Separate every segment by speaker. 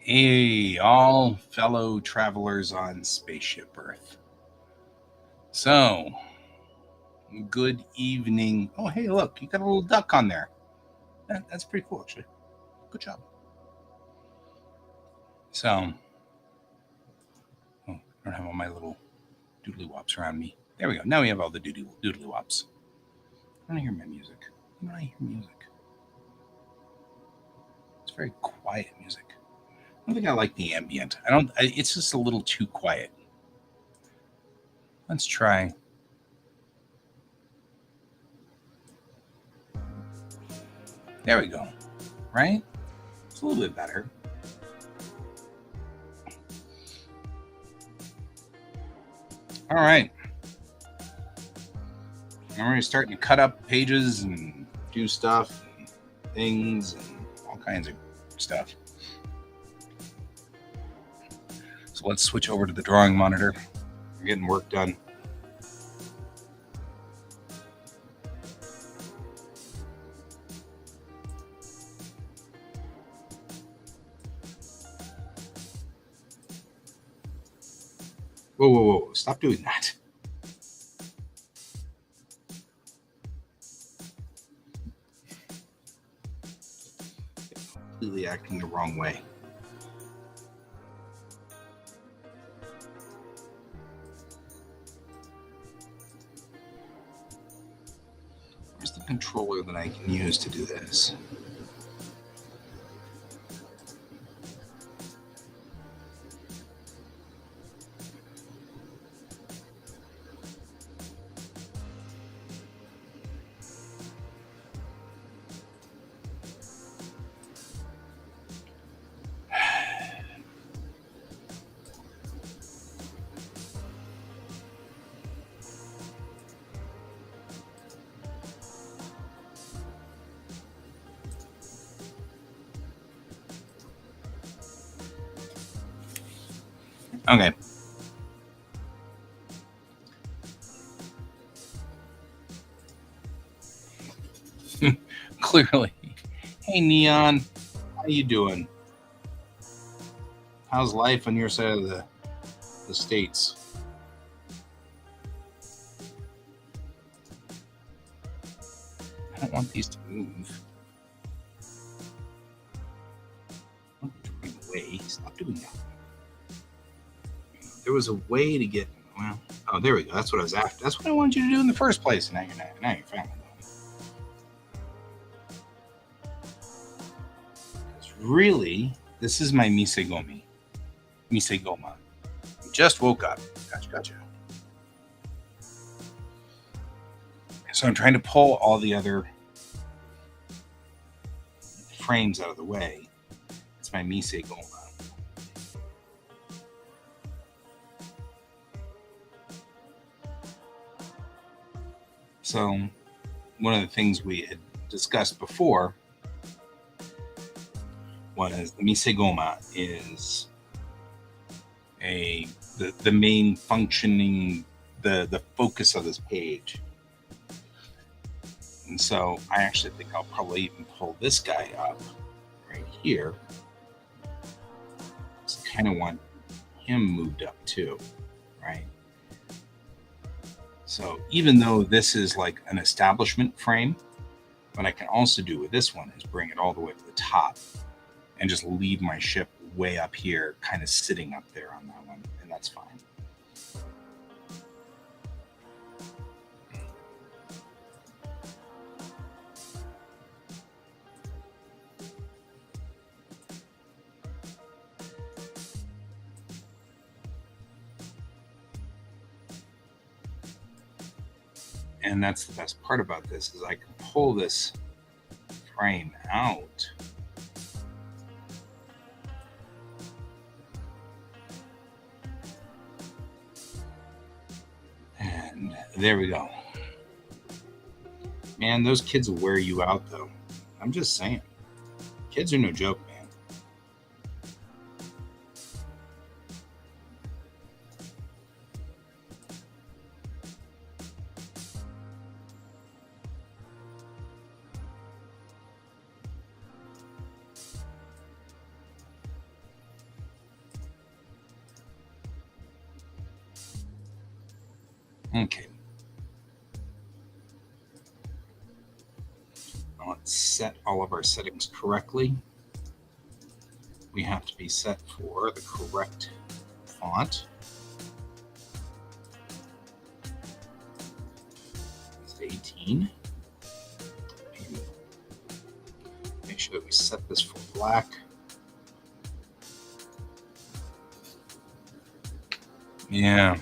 Speaker 1: Hey, all fellow travelers on Spaceship Earth. So, good evening. Oh, hey, look, you got a little duck on there. That's pretty cool, actually. Good job. So, I don't have all my little doodly wops around me. There we go. Now we have all the doodly wops. I don't hear my music. When I hear music, it's very quiet music. I don't think I like the ambient. It's just a little too quiet. Let's try. There we go. Right? It's a little bit better. All right. I'm already starting to cut up pages and do stuff and things and all kinds of stuff. So let's switch over to the drawing monitor. We're getting work done. Whoa. Stop doing that. Completely acting the wrong way. Where's the controller that I can use to do this? Okay. Clearly. Hey, Neon. How you doing? How's life on your side of the states? I don't want these to move. Way. Stop doing that. There was a way to get. Well, oh, there we go. That's what I was after. That's what I wanted you to do in the first place. Now you're not. Now you're finally doing it. Really, this is my Misegoma. Just woke up. Gotcha. So I'm trying to pull all the other frames out of the way. It's my Misegoma. So one of the things we had discussed before was the Misegoma is the main functioning, the focus of this page. And so I actually think I'll probably even pull this guy up right here. So I kind of want him moved up too, right? So even though this is like an establishment frame, what I can also do with this one is bring it all the way to the top and just leave my ship way up here, kind of sitting up there on that one, and that's fine. And that's the best part about this is I can pull this frame out. And there we go. Man, those kids will wear you out, though. I'm just saying. Kids are no joke, man. Okay. Now let's set all of our settings correctly. We have to be set for the correct font. It's 18. Make sure that we set this for black. Yeah.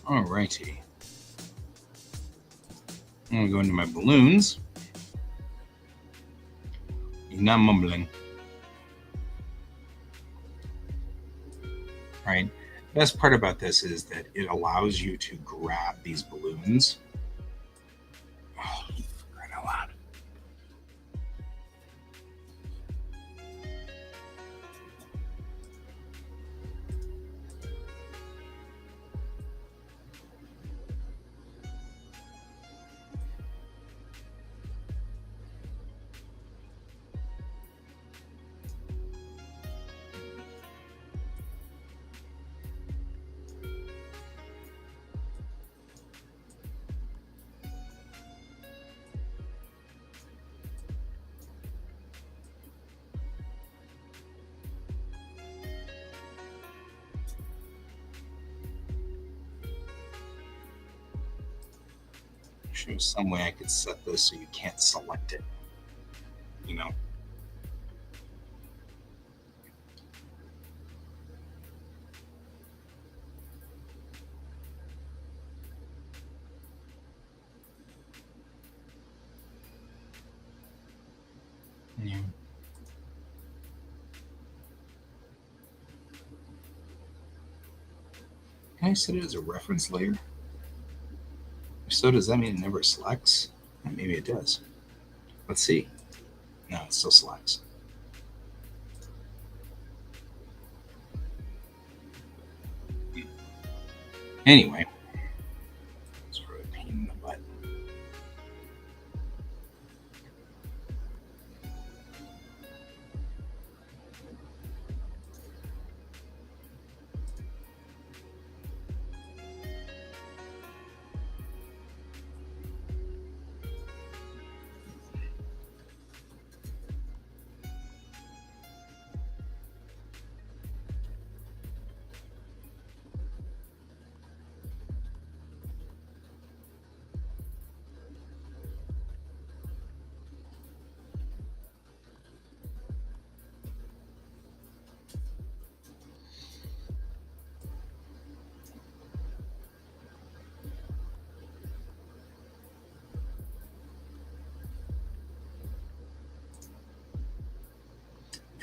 Speaker 1: Alrighty. I'm going to go into my balloons. He's not mumbling. Right? The best part about this is that it allows you to grab these balloons. Oh, for crying out loud. Show some way I could set this so you can't select it. You know? Yeah. Can I set it as a reference layer? If so, does that mean it never selects? Maybe it does. Let's see. No, it still selects. Anyway, sort of a pain in the butt.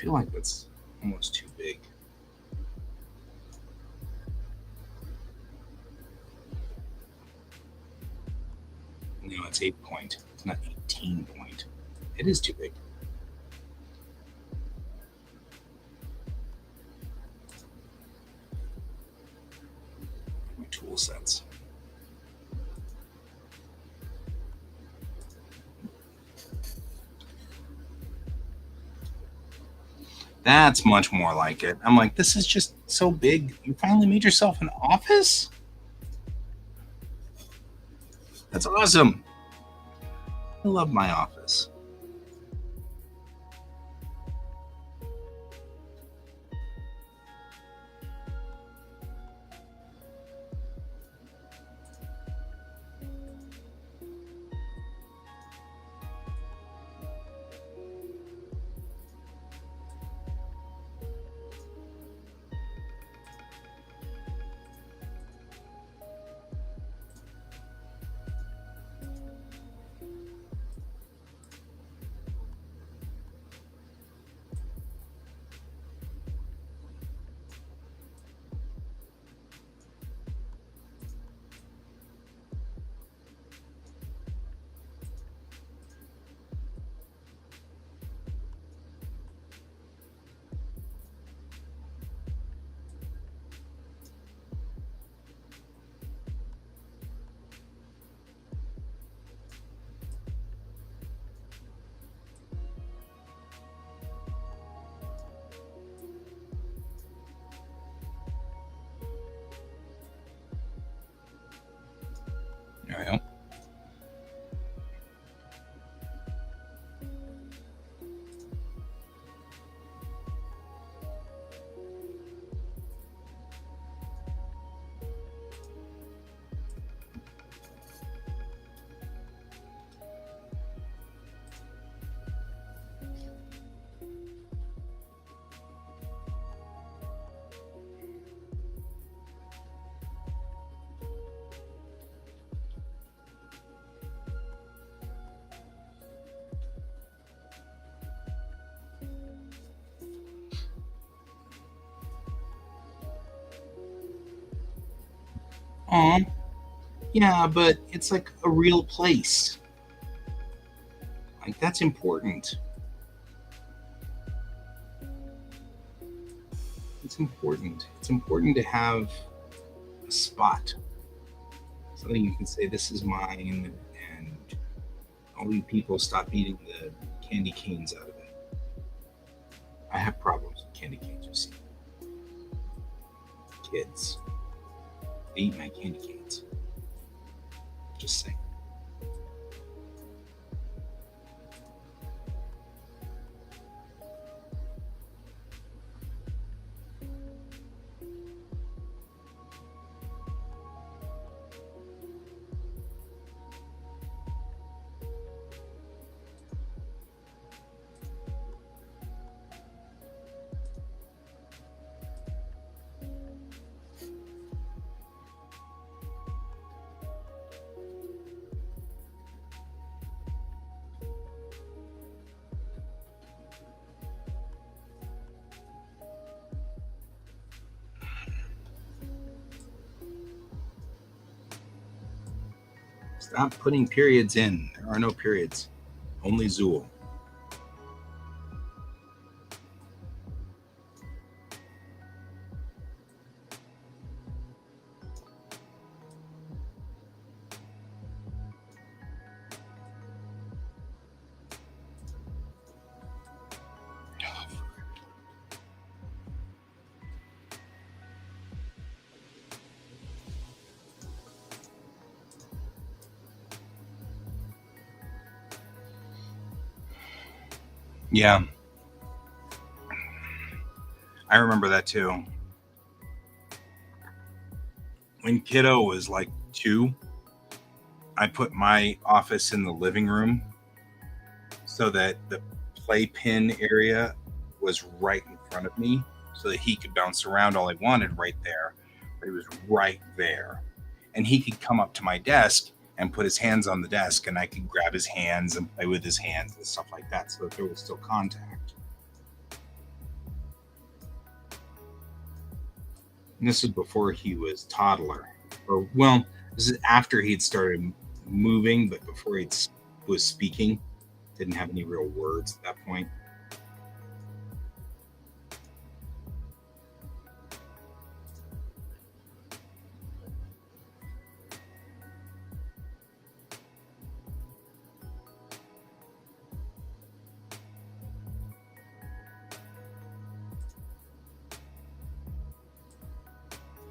Speaker 1: feel like that's almost too big. No, it's 8 point. It's not 18 point. It is too big. My tool sets. That's much more like it. I'm like, this is just so big. You finally made yourself an office? That's awesome. I love my office. Yeah. Yeah, but it's like a real place. Like, that's important. It's important. It's important to have a spot, something you can say, "This is mine," and all you people stop eating the candy canes out of it. I have problems with candy canes. You see, kids they eat my candy canes. Just saying. Stop putting periods in. There are no periods. Only Zool. Yeah, I remember that too. When kiddo was like 2, I put my office in the living room so that the playpen area was right in front of me so that he could bounce around all he wanted right there. But he was right there. And he could come up to my desk and put his hands on the desk, and I could grab his hands and play with his hands and stuff like that so that there was still contact. And this was before he was toddler, or well, this is after he'd started moving, but before he was speaking. Didn't have any real words at that point.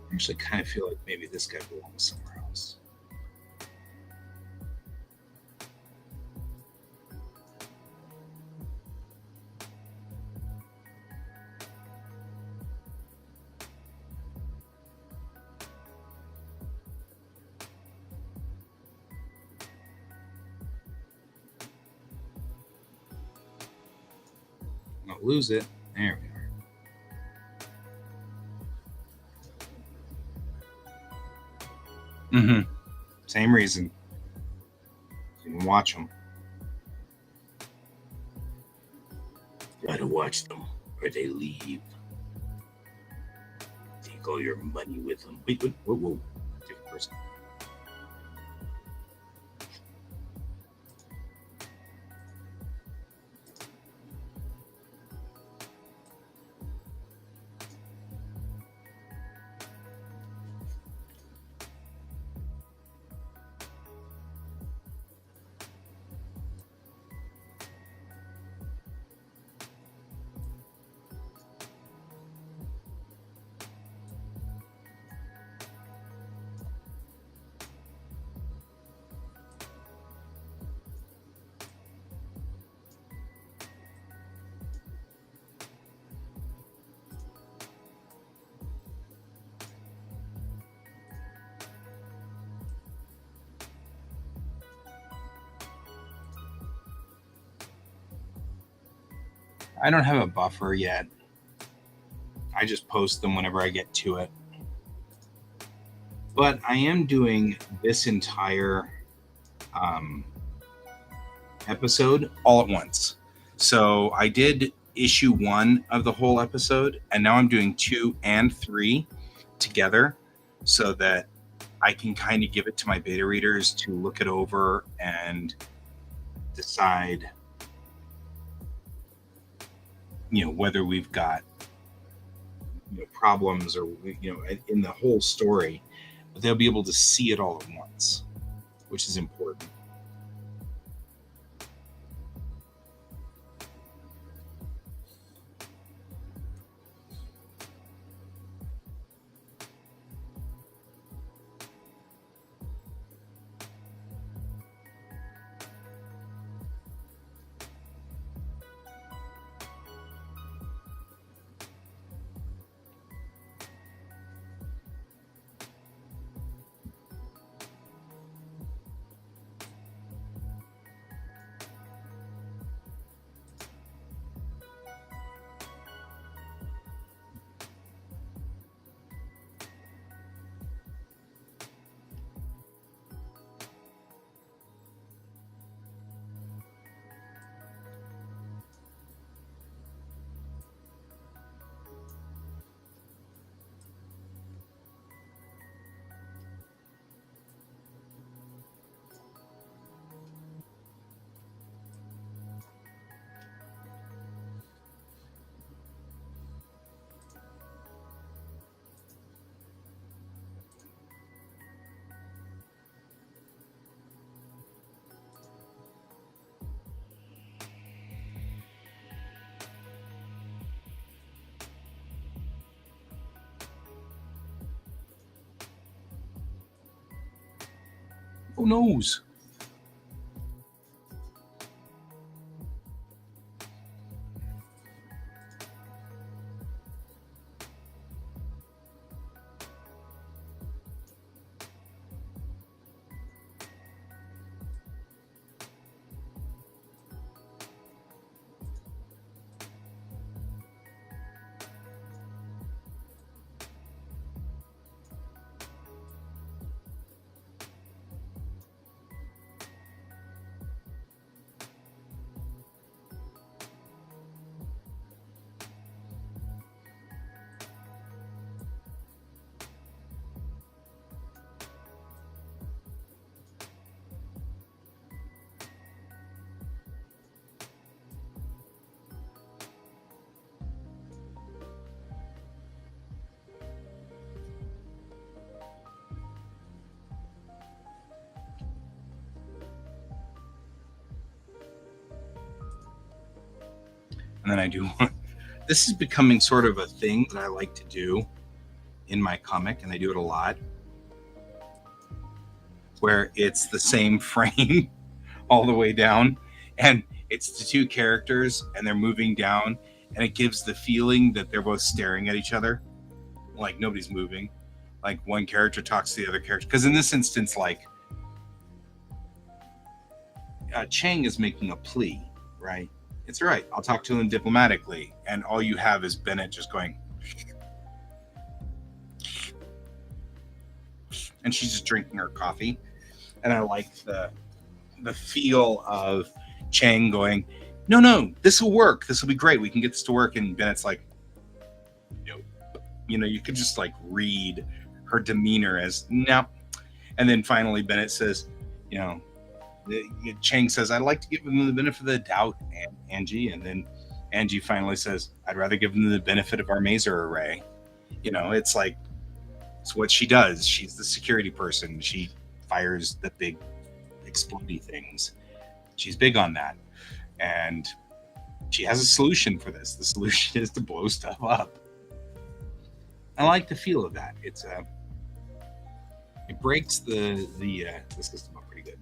Speaker 1: I actually kind of feel like maybe this guy belongs somewhere else. I'll lose it. There we are. Mm-hmm. Same reason. You can watch them. Gotta watch them, or they leave. Take all your money with them. Wait, whoa, whoa. Different person. I don't have a buffer yet. I just post them whenever I get to it. But I am doing this entire episode all at once. So I did issue 1 of the whole episode, and now I'm doing 2 and 3 together so that I can kind of give it to my beta readers to look it over and decide, whether we've got problems or in the whole story. But they'll be able to see it all at once, which is important. Who knows? And then I do this is becoming sort of a thing that I like to do in my comic, and I do it a lot, where it's the same frame all the way down, and it's the two characters and they're moving down, and it gives the feeling that they're both staring at each other, like nobody's moving. Like one character talks to the other character, because in this instance, like Chang is making a plea, right? It's all right, I'll talk to him diplomatically, and all you have is Bennett just going, and she's just drinking her coffee. And I like the feel of Chang going, no, this will work, this will be great, we can get this to work. And Bennett's like, nope. You could just like read her demeanor as no. And then finally Bennett says, Chang says, I'd like to give them the benefit of the doubt, Angie. And then Angie finally says, I'd rather give them the benefit of our maser array. It's like, it's what she does. She's the security person. She fires the big explodey things. She's big on that. And she has a solution for this. The solution is to blow stuff up. I like the feel of that. It breaks the system up pretty good.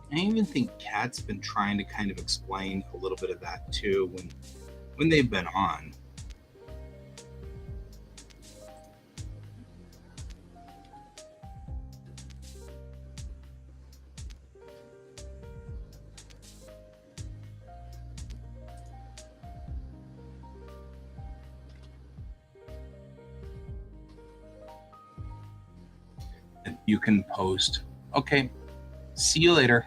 Speaker 1: I even think Kat's been trying to kind of explain a little bit of that too when they've been on. You can post, okay, see you later.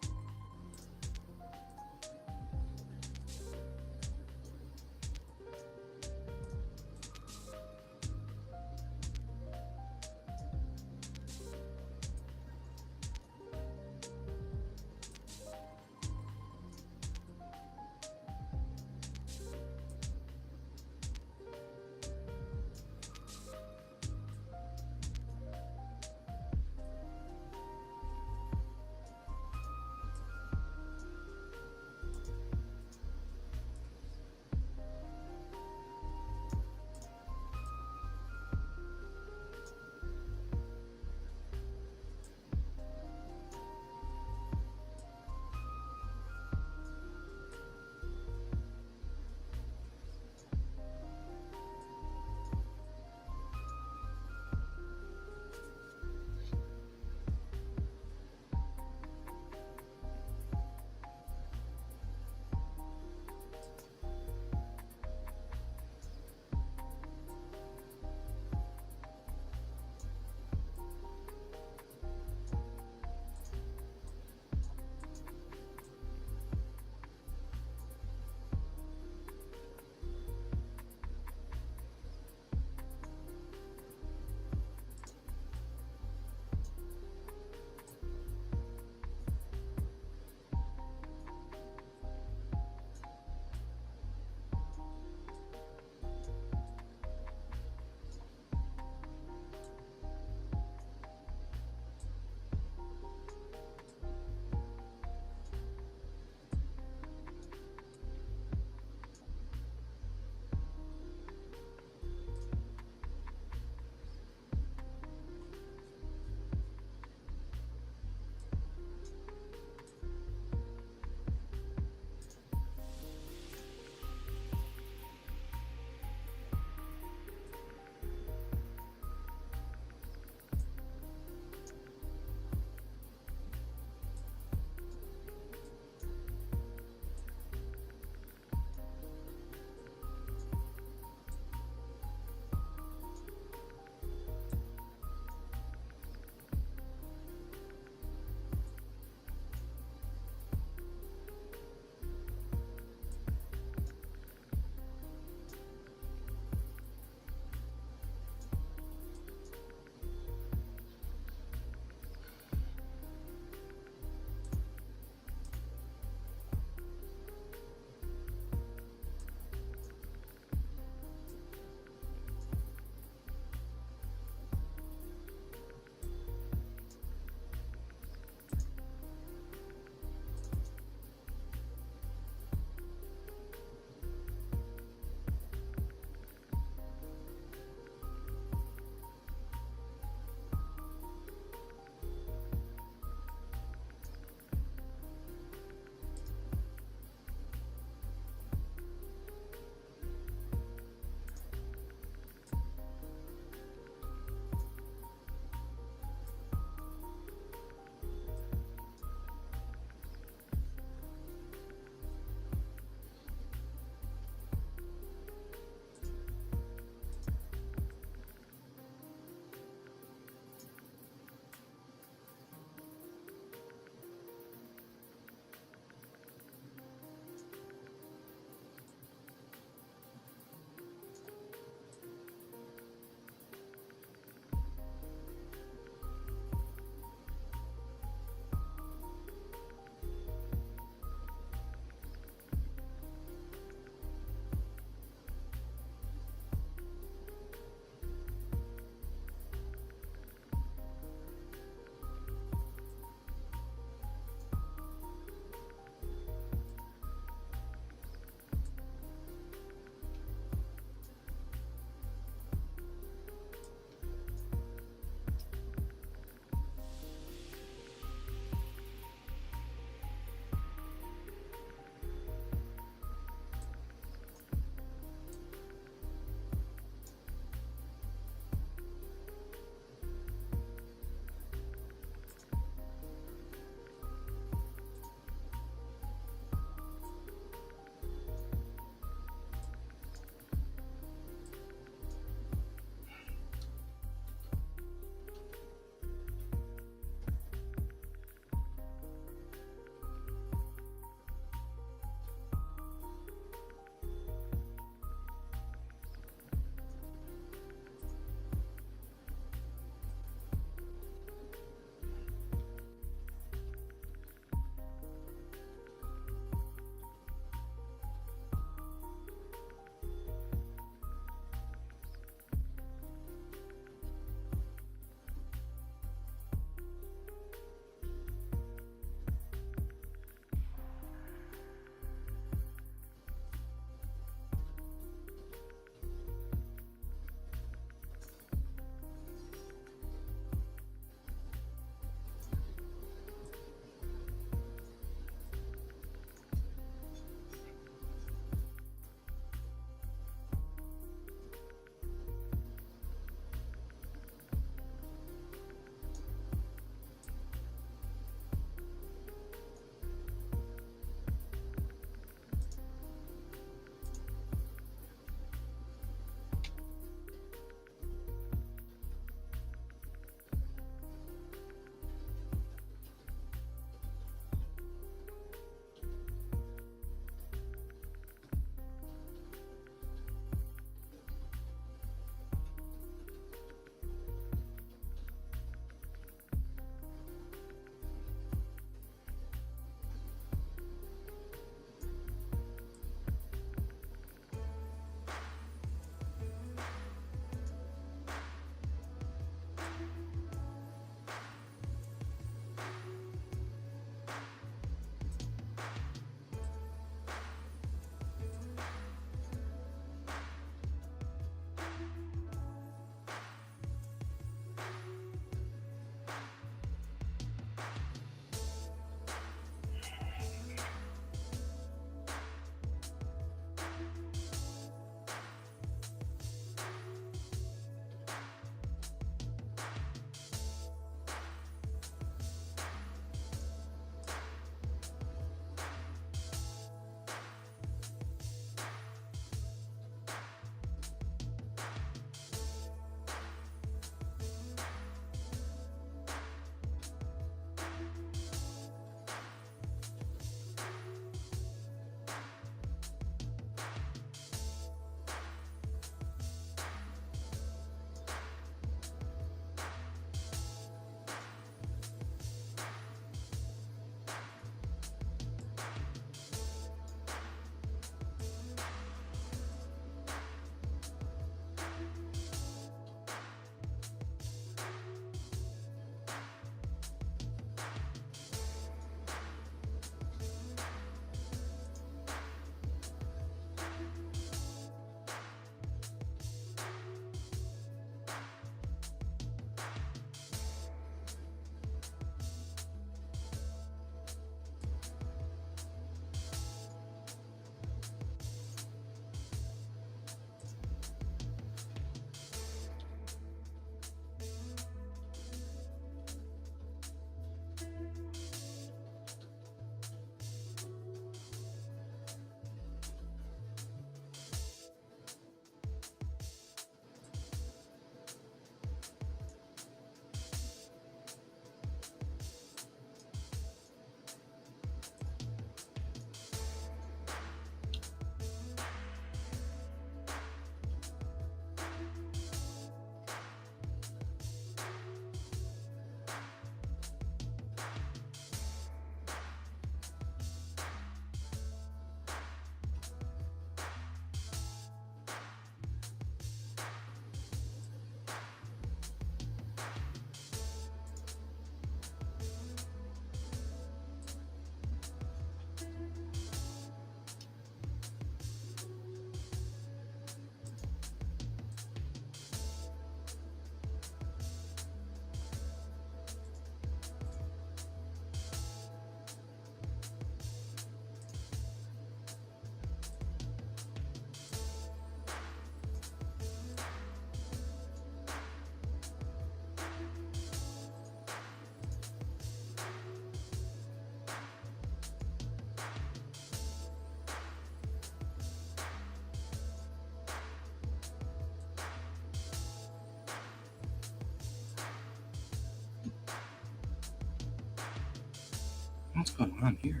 Speaker 1: What's going on here?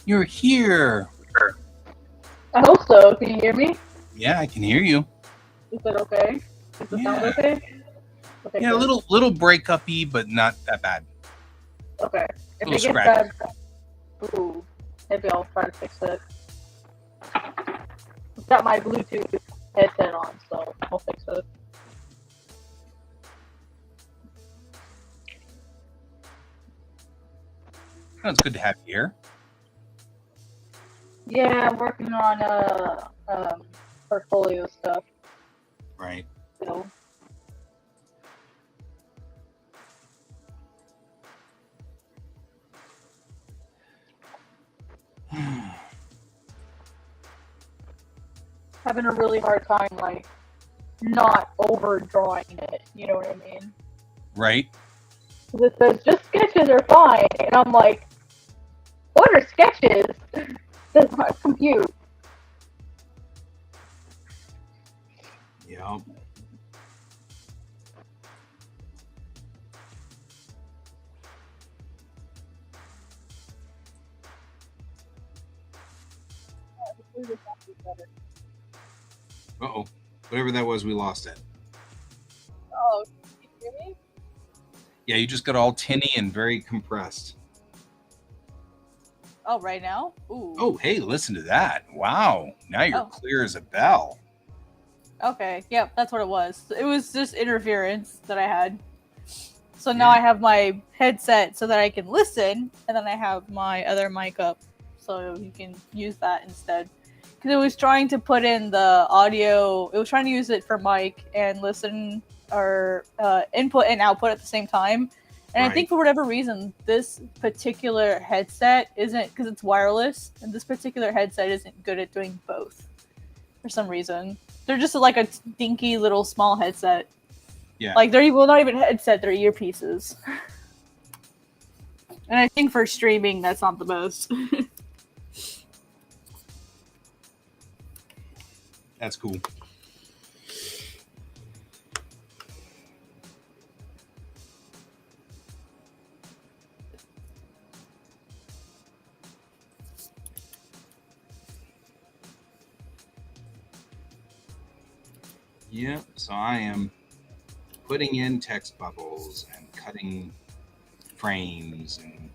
Speaker 1: You're here.
Speaker 2: I hope so. Can you hear me?
Speaker 1: Yeah, I can hear you.
Speaker 2: Is it okay? Is the sound okay? Okay,
Speaker 1: yeah, a
Speaker 2: good.
Speaker 1: little break-up-y, but not that bad.
Speaker 2: Okay. If
Speaker 1: Little
Speaker 2: it gets
Speaker 1: scratchy.
Speaker 2: bad, ooh, maybe I'll try to fix it. I've got my Bluetooth headset on, so I'll fix it.
Speaker 1: Oh, it's good to have you here.
Speaker 2: Yeah, I'm working on portfolio stuff.
Speaker 1: Right.
Speaker 2: So having a really hard time like not overdrawing it. You know what I mean?
Speaker 1: Right.
Speaker 2: Because it says just sketches are fine, and I'm like, what are sketches? Does not compute.
Speaker 1: Yep. Uh-oh. Whatever that was, we lost it.
Speaker 2: Oh, can you hear me?
Speaker 1: Yeah, you just got all tinny and very compressed.
Speaker 2: Oh, right now? Ooh.
Speaker 1: Oh, hey, listen to that. Wow. Now you're
Speaker 2: Oh.
Speaker 1: clear as a bell.
Speaker 2: Okay, yep, that's what it was. It was just interference that I had. So now I have my headset so that I can listen, and then I have my other mic up so you can use that instead. Because it was trying to put in the audio, it was trying to use it for mic and listen or input and output at the same time. And I think for whatever reason, this particular headset isn't, because it's wireless, and this particular headset isn't good at doing both for some reason. They're just like a dinky little small headset.
Speaker 1: Yeah.
Speaker 2: Like they're not even headset, they're earpieces. And I think for streaming, that's not the most.
Speaker 1: That's cool. Yep. So I am putting in text bubbles and cutting frames and,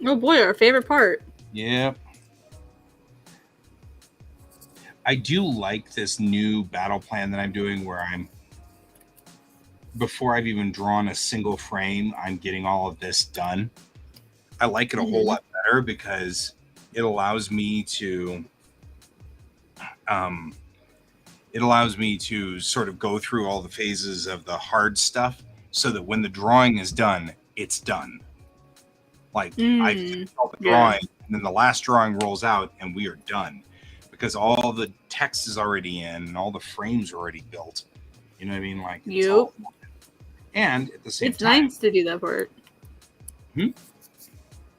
Speaker 2: Oh boy, our favorite part.
Speaker 1: Yep. I do like this new battle plan that I'm doing where before I've even drawn a single frame, I'm getting all of this done. I like it a whole lot better because it allows me to sort of go through all the phases of the hard stuff so that when the drawing is done, it's done. Like I finished all the drawing and then the last drawing rolls out and we are done because all the text is already in and all the frames are already built. You know what I mean? Like it's all, and at the same time,
Speaker 2: it's nice to do that part.
Speaker 1: Hmm?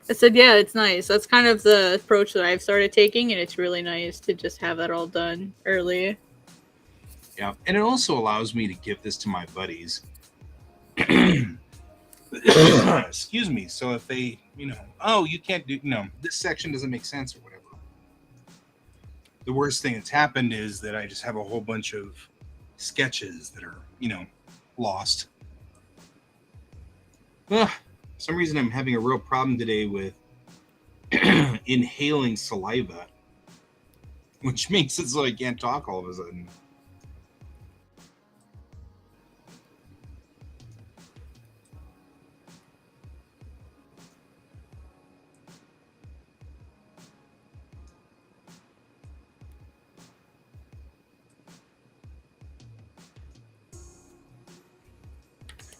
Speaker 2: I said, yeah, it's nice. That's kind of the approach that I've started taking, and it's really nice to just have that all done early.
Speaker 1: Yeah, and it also allows me to give this to my buddies. Excuse me. So if they, oh, you can't do, this section doesn't make sense or whatever. the worst thing that's happened is that I just have a whole bunch of sketches that are, lost. Ugh, for some reason, I'm having a real problem today with inhaling saliva, which makes it so I can't talk all of a sudden.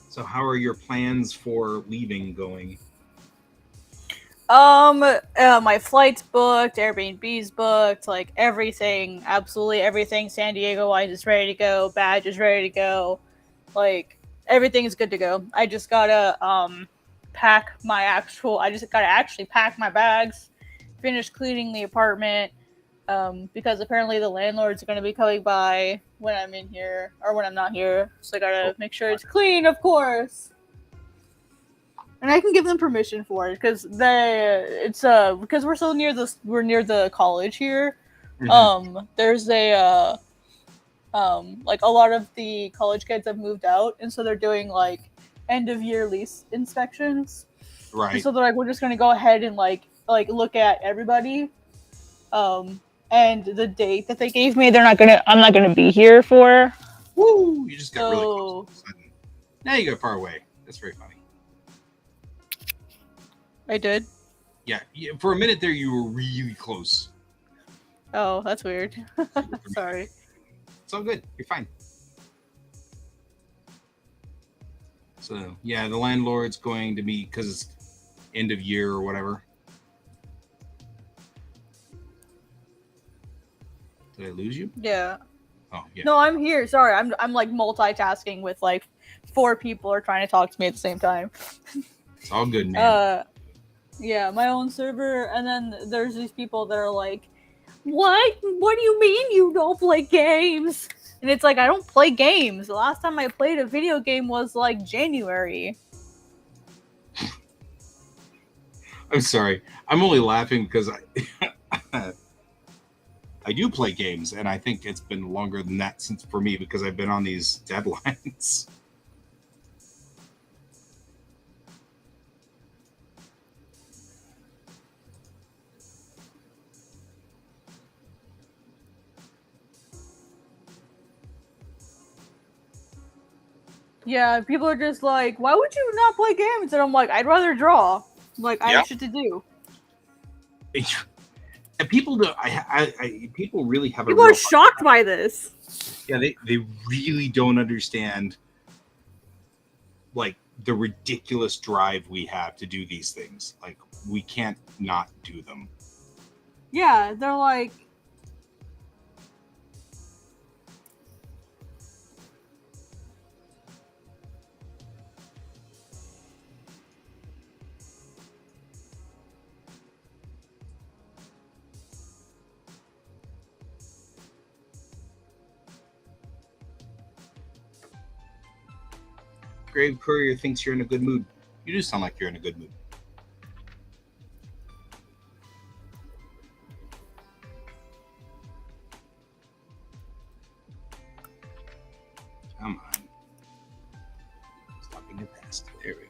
Speaker 1: So, how are your plans for leaving going?
Speaker 2: My flight's booked, Airbnb's booked, like everything, absolutely everything. San Diego wise is ready to go. Badge is ready to go. Like everything is good to go. I just gotta pack my actual. I just gotta actually pack my bags, finish cleaning the apartment. Because apparently the landlord's going to be coming by when I'm in here or when I'm not here. So I gotta make sure it's clean, of course. And I can give them permission for it because because we're so we're near the college here. There's like a lot of the college kids have moved out, and so they're doing like end of year lease inspections.
Speaker 1: Right.
Speaker 2: And so they're like, we're just gonna go ahead and like look at everybody. And the date that they gave me, I'm not gonna be here for.
Speaker 1: Woo! You just got really close all of a sudden. Now you got far away. That's very funny.
Speaker 2: I did?
Speaker 1: Yeah, for a minute there you were really close.
Speaker 2: Oh, that's weird. Sorry.
Speaker 1: It's all good. You're fine. So, yeah, the landlord's going to be, because it's end of year or whatever. Did I lose you?
Speaker 2: Yeah.
Speaker 1: Oh, yeah.
Speaker 2: No, I'm here. Sorry, I'm like multitasking with like 4 people are trying to talk to me at the same time.
Speaker 1: It's all good, man.
Speaker 2: Yeah, my own server, and then there's these people that are like, What do you mean you don't play games? And it's like, I don't play games. The last time I played a video game was like January.
Speaker 1: I'm sorry. I'm only laughing because I do play games, and I think it's been longer than that since for me because I've been on these deadlines.
Speaker 2: Yeah, people are just like, why would you not play games? And I'm like, I'd rather draw. Like, I have shit to do.
Speaker 1: And people do. People really have.
Speaker 2: People are shocked by this.
Speaker 1: Yeah, they really don't understand, like, the ridiculous drive we have to do these things. Like, we can't not do them.
Speaker 2: Yeah, they're like,
Speaker 1: Grave Courier thinks you're in a good mood. You do sound like you're in a good mood. Come on. Stopping it fast. There we go.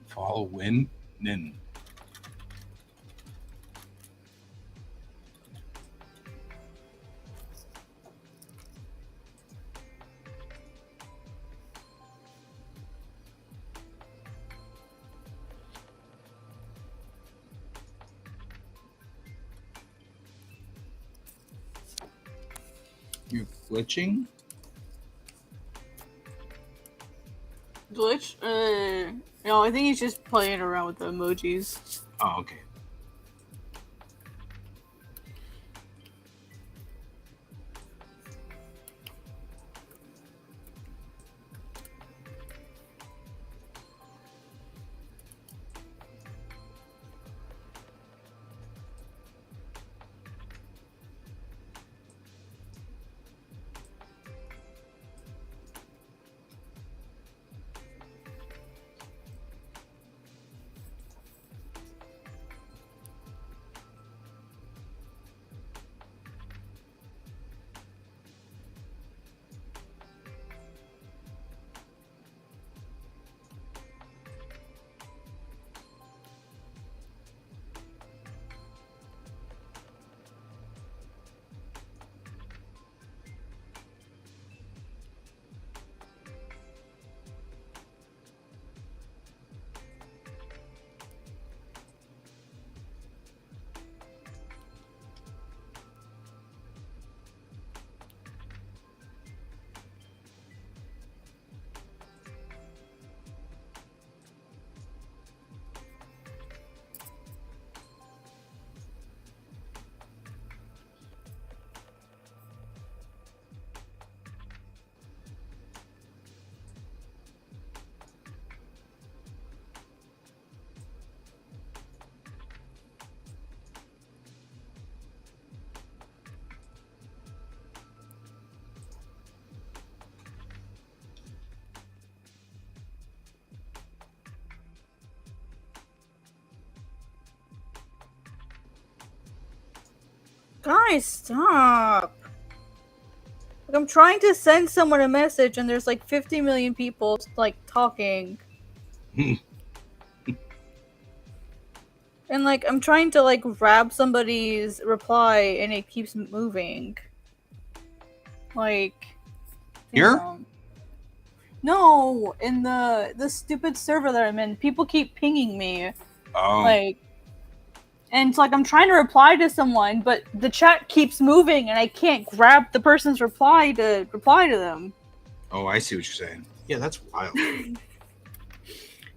Speaker 1: Follow win. Then glitching?
Speaker 2: Glitch? No, I think he's just playing around with the emojis.
Speaker 1: Oh, okay.
Speaker 2: Guys, stop! Like, I'm trying to send someone a message, and there's like 50 million people like talking. And like I'm trying to like grab somebody's reply, and it keeps moving. Like
Speaker 1: Here?
Speaker 2: No, in the stupid server that I'm in, people keep pinging me.
Speaker 1: Oh.
Speaker 2: Like, and it's like I'm trying to reply to someone, but the chat keeps moving, and I can't grab the person's reply to reply to them.
Speaker 1: Oh, I see what you're saying. Yeah, that's wild.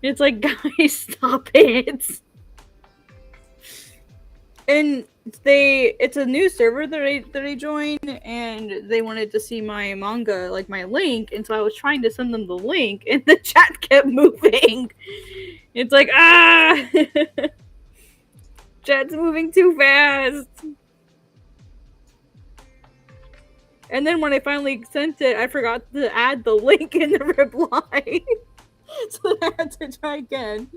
Speaker 2: It's like, guys, stop it. And it's a new server that I joined, and they wanted to see my manga, like my link, and so I was trying to send them the link, and the chat kept moving. It's like, chat's moving too fast. And then when I finally sent it, I forgot to add the link in the reply. So I had to try again.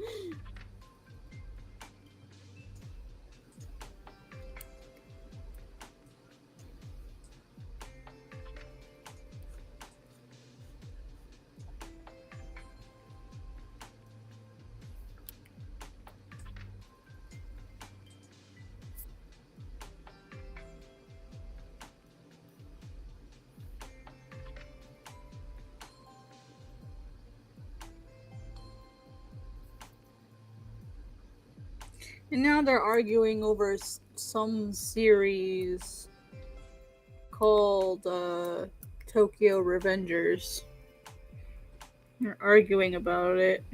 Speaker 2: And now they're arguing over some series called Tokyo Revengers. They're arguing about it.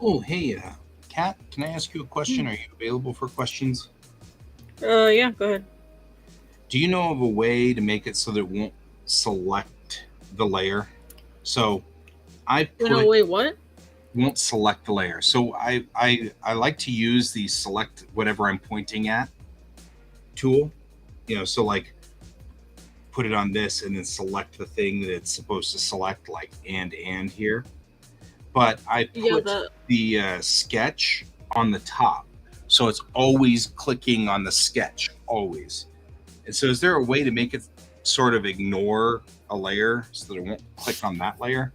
Speaker 1: Oh, hey, Kat, can I ask you a question? Are you available for questions?
Speaker 3: Yeah, go ahead.
Speaker 1: Do you know of a way to make it so that it won't select the layer? So I put
Speaker 3: Wait, what?
Speaker 1: won't select the layer. So I like to use the select whatever I'm pointing at tool. So like put it on this and then select the thing that it's supposed to select, like and here. But I
Speaker 3: Yeah,
Speaker 1: put the sketch on the top, so it's always clicking on the sketch always. And so, is there a way to make it sort of ignore a layer so that it won't click on that layer?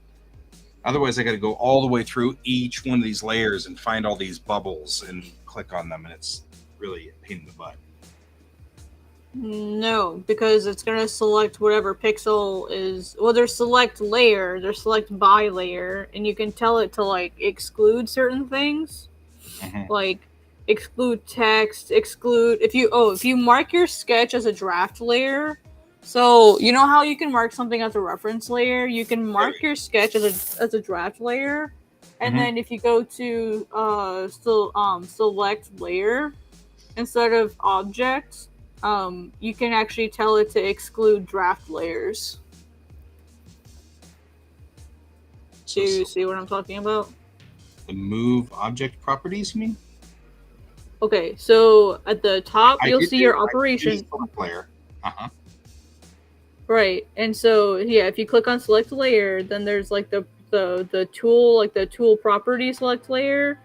Speaker 1: Otherwise, I got to go all the way through each one of these layers and find all these bubbles and click on them, and it's really a pain in the butt.
Speaker 3: No, because it's gonna select whatever pixel is. Well, there's select layer, there's select by layer, and you can tell it to like exclude certain things, like exclude text, exclude if you mark your sketch as a draft layer. So you know how you can mark something as a reference layer. You can mark your sketch as a draft layer, and then if you go to select layer instead of object, you can actually tell it to exclude draft layers. Do you see what I'm talking about?
Speaker 1: The move object properties, you mean?
Speaker 3: Okay, so at the top you'll see your operation
Speaker 1: layer.
Speaker 3: Right, and so yeah, if you click on select layer, then there's like the tool, like the tool property select layer.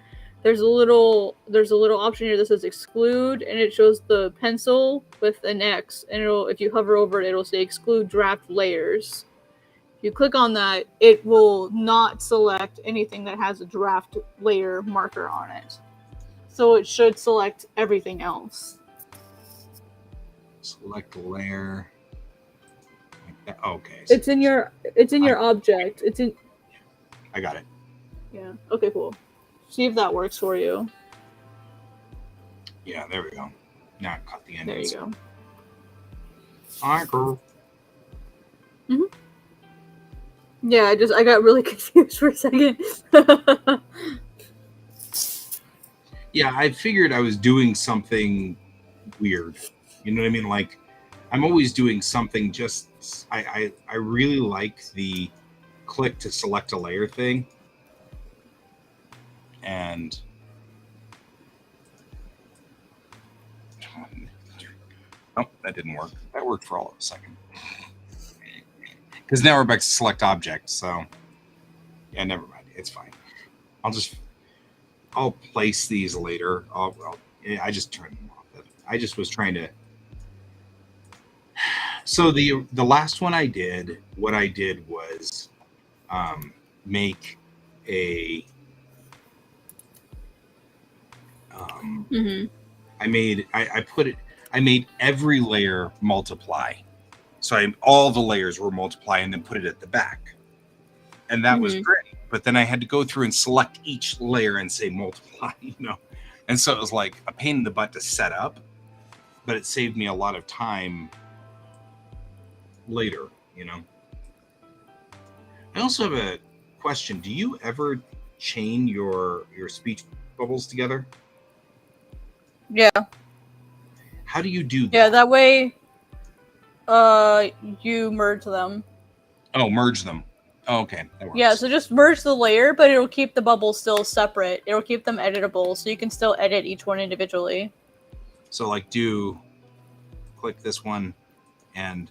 Speaker 3: There's a little option here that says exclude, and it shows the pencil with an X, and if you hover over it, it'll say exclude draft layers. If you click on that, it will not select anything that has a draft layer marker on it. So it should select everything else.
Speaker 1: Select layer. Okay.
Speaker 3: It's in your object. It's in.
Speaker 1: I got it.
Speaker 3: Yeah. Okay. Cool. See if that works for you.
Speaker 1: Yeah. There we go. Now I cut the end.
Speaker 3: There you go.
Speaker 1: Alright, girl.
Speaker 3: Yeah. I got really confused for a second.
Speaker 1: Yeah, I figured I was doing something weird. You know what I mean? Like, I'm always doing something just. I really like the click to select a layer thing. And oh, that didn't work. That worked for all of a second. Because now we're back to select object. So yeah, never mind. It's fine. I'll place these later. I just turned them off. I just was trying to. So the last one I did, what I did was make a. I made every layer multiply. So all the layers were multiply and then put it at the back. And that was great. But then I had to go through and select each layer and say multiply, And so it was like a pain in the butt to set up, but it saved me a lot of time later, I also have a question. Do you ever chain your speech bubbles together?
Speaker 2: Yeah.
Speaker 1: How do you do that?
Speaker 2: Yeah, that way you merge them.
Speaker 1: Oh, merge them. Oh, okay. That works.
Speaker 2: Yeah, so just merge the layer, but it'll keep the bubbles still separate. It'll keep them editable, so you can still edit each one individually.
Speaker 1: So like click this one and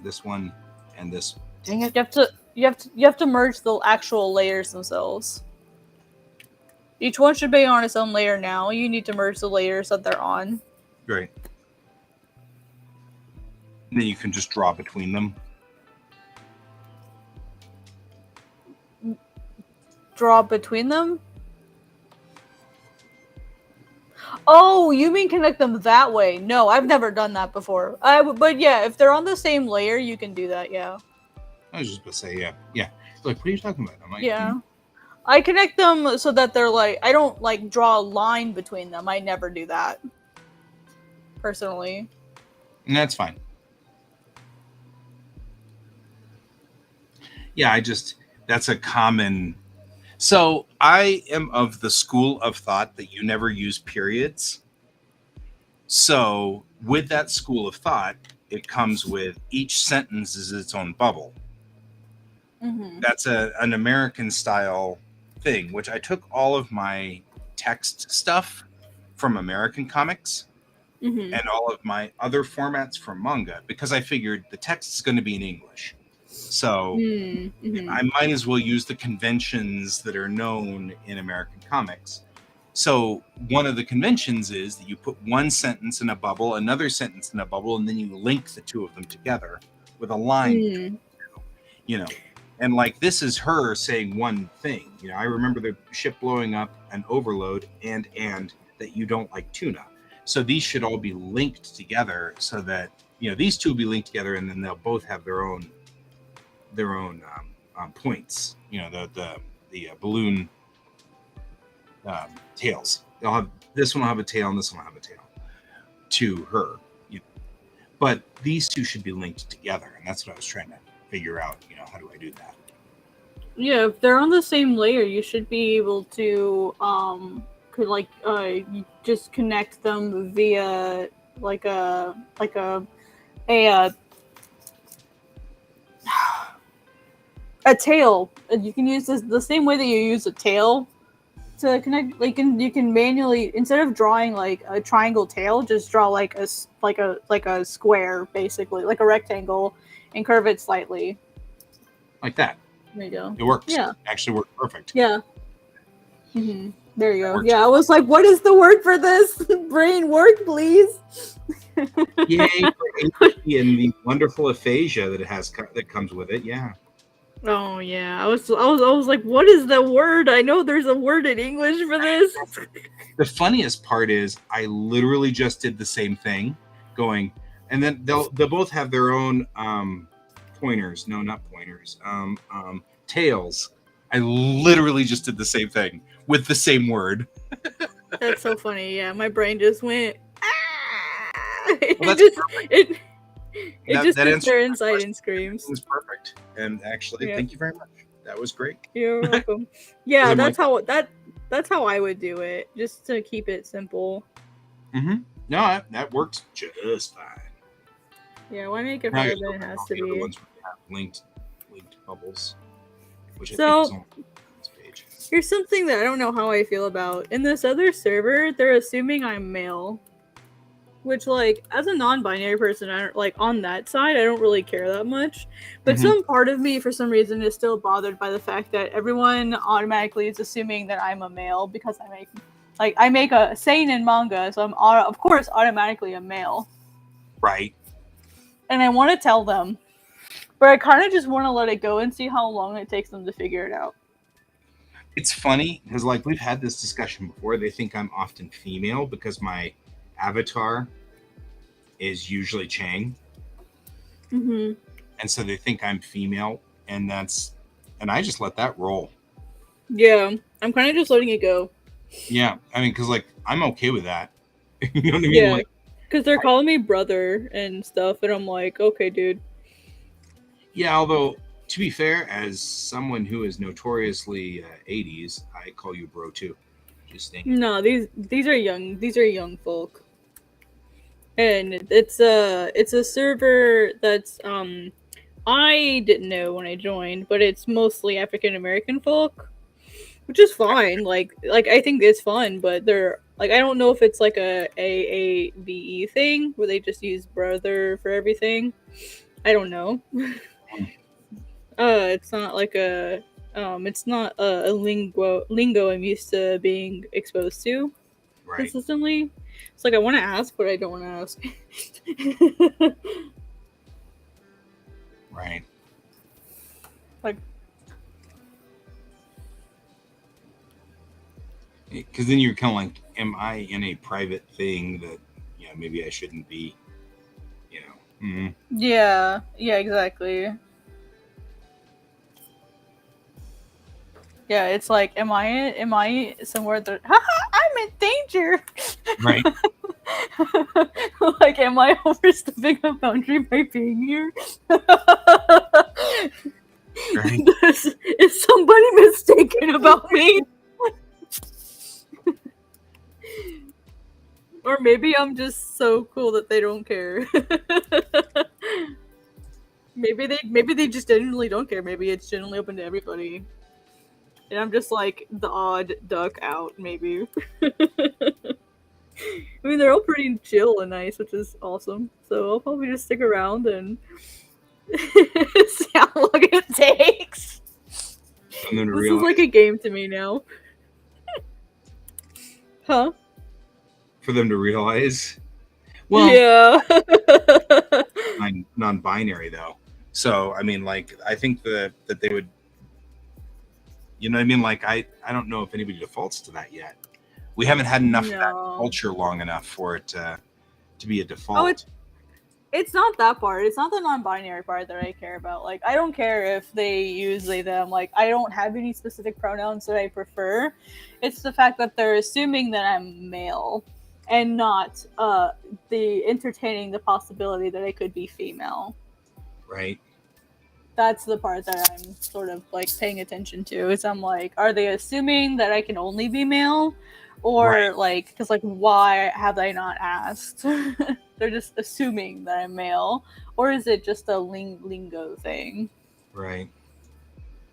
Speaker 1: this one and this. Dang it.
Speaker 2: You have to merge the actual layers themselves. Each one should be on its own layer now. You need to merge the layers that they're on.
Speaker 1: Great. And then you can just draw between them.
Speaker 2: Draw between them? Oh, you mean connect them that way? No, I've never done that before. But yeah, if they're on the same layer, you can do that. Yeah.
Speaker 1: I was just about to say, yeah. Look, what are you talking about? I'm like,
Speaker 2: yeah. I connect them so that they're like, I don't like draw a line between them. I never do that. Personally.
Speaker 1: And that's fine. Yeah, that's a common. So I am of the school of thought that you never use periods. So with that school of thought, it comes with each sentence is its own bubble.
Speaker 2: Mm-hmm.
Speaker 1: That's an American style thing, which I took all of my text stuff from American comics
Speaker 3: Mm-hmm.
Speaker 1: and all of my other formats from manga because I figured the text is going to be in English. So
Speaker 3: Mm-hmm.
Speaker 1: I might as well use the conventions that are known in American comics. So one of the conventions is that you put one sentence in a bubble, another sentence in a bubble, and then you link the two of them together with a line,
Speaker 3: Mm.
Speaker 1: you know. And like this is her saying one thing. You know, I remember the ship blowing up, an overload, and that you don't like tuna. So these should all be linked together so that, you know, these two will be linked together and then they'll both have their own points. You know, the balloon tails. They'll have this one will have a tail and this one will have a tail to her. You know. But these two should be linked together, and that's what I was trying to figure out. You know, how do I do that?
Speaker 3: Yeah, if they're on the same layer, you should be able to you just connect them via a tail. You can use this the same way that you use a tail to connect. Like you can manually, instead of drawing like a triangle tail, just draw like a square, basically like a rectangle, and curve it slightly.
Speaker 1: Like that.
Speaker 3: There you go.
Speaker 1: It works.
Speaker 3: Yeah.
Speaker 1: It actually worked perfect.
Speaker 3: Yeah. Mm-hmm. There you go.
Speaker 1: Works.
Speaker 3: Yeah, I was like, what is the word for this? Brain work, please.
Speaker 1: Yay for ADHD and the wonderful aphasia that it has that comes with it. Yeah.
Speaker 3: Oh yeah, I was like, what is the word? I know there's a word in English for this.
Speaker 1: The funniest part is I literally just did the same thing, going, and then they'll both have their own pointers. No, not pointers. Tails. I literally just did the same thing with the same word.
Speaker 3: That's so funny. Yeah, my brain just went.
Speaker 1: Well,
Speaker 3: it
Speaker 1: That-
Speaker 3: just
Speaker 1: that
Speaker 3: sits
Speaker 1: answers
Speaker 3: there
Speaker 1: my
Speaker 3: inside
Speaker 1: question.
Speaker 3: and screams.
Speaker 1: It was perfect. And actually,
Speaker 3: Yeah.
Speaker 1: thank you very much. That was great.
Speaker 3: You're welcome. Yeah,
Speaker 1: I'm
Speaker 3: that's how I would do it, just to keep it simple.
Speaker 1: Mm-hmm. No, that works just fine.
Speaker 3: Yeah, why make it
Speaker 1: Now
Speaker 3: harder
Speaker 1: you're
Speaker 3: than it has to
Speaker 1: the other
Speaker 3: be?
Speaker 1: ones where you have linked bubbles, which I
Speaker 3: So-
Speaker 1: think is on this page.
Speaker 3: Here's something that I don't know how I feel about. In this other server, they're assuming I'm male. Which, like, as a non-binary person, I don't, like, on that side, I don't really care that much. But
Speaker 1: Mhm.
Speaker 3: some part of me, for some reason, is still bothered by the fact that everyone automatically is assuming that I'm a male because I make a seinen manga, so I'm of course automatically a male.
Speaker 1: Right.
Speaker 3: And I want to tell them, but I kind of just want to let it go and see how long it takes them to figure it out.
Speaker 1: It's funny because, like, we've had this discussion before. They think I'm often female because my avatar is usually Chang.
Speaker 3: Mm-hmm.
Speaker 1: And so they think I'm female, and I just let that roll.
Speaker 3: Yeah, I'm kind of just letting it go.
Speaker 1: Yeah, I mean, because, like, I'm okay with that. You know what I mean?
Speaker 3: Yeah,
Speaker 1: Like,
Speaker 3: because they're calling me brother and stuff, and I'm like, okay, dude.
Speaker 1: yeah, although, to be fair, as someone who is notoriously 80s, I call you bro, too. Just thinking.
Speaker 3: No, these are young folk. And it's a server that's I didn't know when I joined, but it's mostly African American folk, which is fine. Like I think it's fun, but they're like, I don't know if it's like a AAVE thing where they just use brother for everything. I don't know. It's not like it's not a lingo I'm used to being exposed to
Speaker 1: Right.
Speaker 3: consistently. It's like I want to ask, but I don't want to ask.
Speaker 1: Right.
Speaker 3: Like,
Speaker 1: because then you're kind of like, am I in a private thing that, you know, maybe I shouldn't be, you know? Mm-hmm.
Speaker 2: Yeah, exactly. Yeah, it's like, am I somewhere that I'm in danger?
Speaker 1: Right.
Speaker 2: Like, am I overstepping a boundary by being here?
Speaker 1: Right.
Speaker 3: is somebody mistaken about about me. Or maybe I'm just so cool that they don't care. maybe they just genuinely don't care. Maybe it's genuinely open to everybody. And I'm just like the odd duck out, maybe. I mean, they're all pretty chill and nice, which is awesome. So I'll probably just stick around and see how long it takes.
Speaker 1: And then
Speaker 3: This is like a game to me now. Huh?
Speaker 1: for them to realize. Well,
Speaker 3: yeah.
Speaker 1: non-binary though. So I mean, like, I think that they would, you know what I mean? Like, I don't know if anybody defaults to that yet. We haven't had enough of that culture long enough for it to be a default.
Speaker 2: It's not that part. It's not the non-binary part that I care about. Like, I don't care if they use they, them. Like, I don't have any specific pronouns that I prefer. It's the fact that they're assuming that I'm male and not entertaining the possibility that I could be female.
Speaker 1: Right.
Speaker 2: That's the part that I'm sort of like paying attention to. Is I'm like, are they assuming that I can only be male? Or like, because like, why have I not asked? They're just assuming that I'm male, or is it just a lingo thing?
Speaker 1: Right.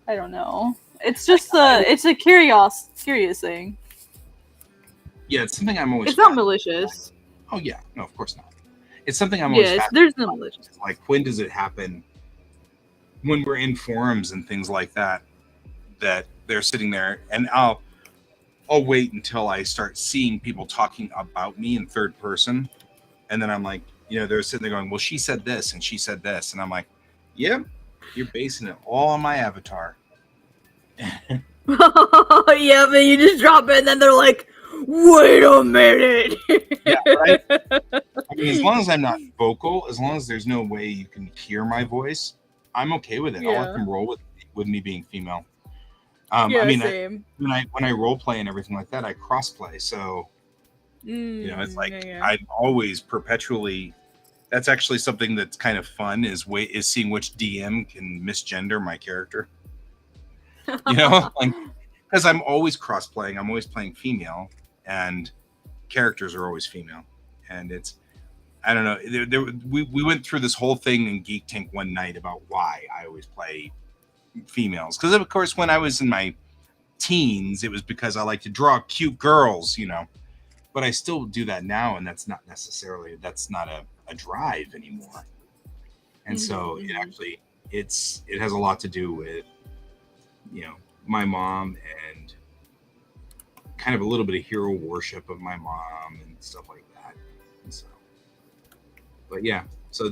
Speaker 2: I don't know. It's just it's a curious thing.
Speaker 1: Yeah, it's something I'm always.
Speaker 3: It's not malicious.
Speaker 1: Oh yeah, no, of course not. It's something I'm always.
Speaker 3: There's no malicious.
Speaker 1: Like, when does it happen? When we're in forums and things like that, that they're sitting there, and I'll wait until I start seeing people talking about me in third person. And then I'm like, you know, they're sitting there going, well, she said this and she said this. And I'm like, yep, you're basing it all on my avatar.
Speaker 3: Yeah, but you just drop it and then they're like, wait a minute.
Speaker 1: Yeah, right? I mean, as long as I'm not vocal, as long as there's no way you can hear my voice, I'm okay with it.
Speaker 3: Yeah.
Speaker 1: I'll let them roll with me being female.
Speaker 3: Yeah,
Speaker 1: I mean,
Speaker 3: same.
Speaker 1: when I role play and everything like that, I cross play. So, you know, it's like I always perpetually. That's actually something that's kind of fun is seeing which DM can misgender my character. You know, because I'm always cross playing. I'm always playing female, and characters are always female, and it's. I don't know. We went through this whole thing in Geek Tank one night about why I always play females, because of course when I was in my teens it was because I like to draw cute girls, you know, but I still do that now, and that's not a drive anymore. And so it actually it has a lot to do with, you know, my mom and kind of a little bit of hero worship of my mom and stuff like that. And so, but yeah, so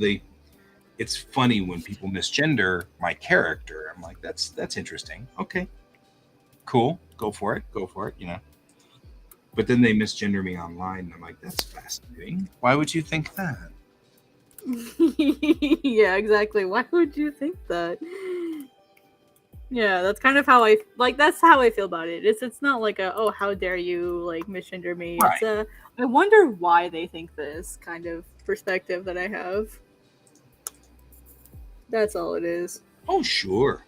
Speaker 1: it's funny when people misgender my character. I'm like, that's interesting. Okay, cool. Go for it, you know. But then they misgender me online, and I'm like, that's fascinating. Why would you think that?
Speaker 3: Yeah, exactly. Why would you think that? Yeah, that's kind of how that's how I feel about it. It's not like a, oh, how dare you, like, misgender me.
Speaker 1: Right.
Speaker 3: It's a, I wonder why they think this kind of perspective that I have. That's all it is.
Speaker 1: Oh, sure.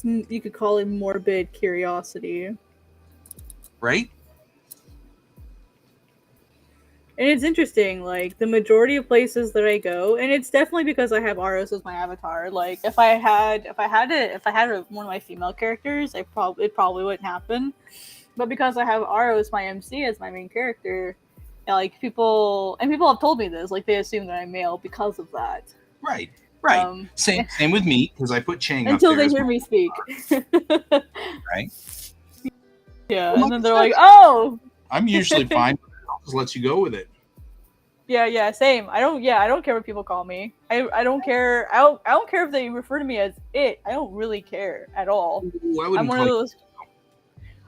Speaker 3: You could call it morbid curiosity.
Speaker 1: Right?
Speaker 2: And it's interesting, like, the majority of places that I go, and it's definitely because I have Aros as my avatar. Like, if I had one of my female characters, it probably wouldn't happen. But because I have Aros, my MC, as my main character, like, people have told me this, like, they assume that I'm male because of that.
Speaker 1: Right. Same with me, because I put Chang
Speaker 2: until
Speaker 1: up there
Speaker 2: they hear me speak.
Speaker 1: Right.
Speaker 2: Yeah, well, and then they're like, "Oh."
Speaker 1: I'm usually fine. I'll just let you go with it.
Speaker 2: Yeah, same. I don't care what people call me. I don't care. I don't care if they refer to me as it. I don't really care at all.
Speaker 1: Ooh,
Speaker 2: I'm one of those.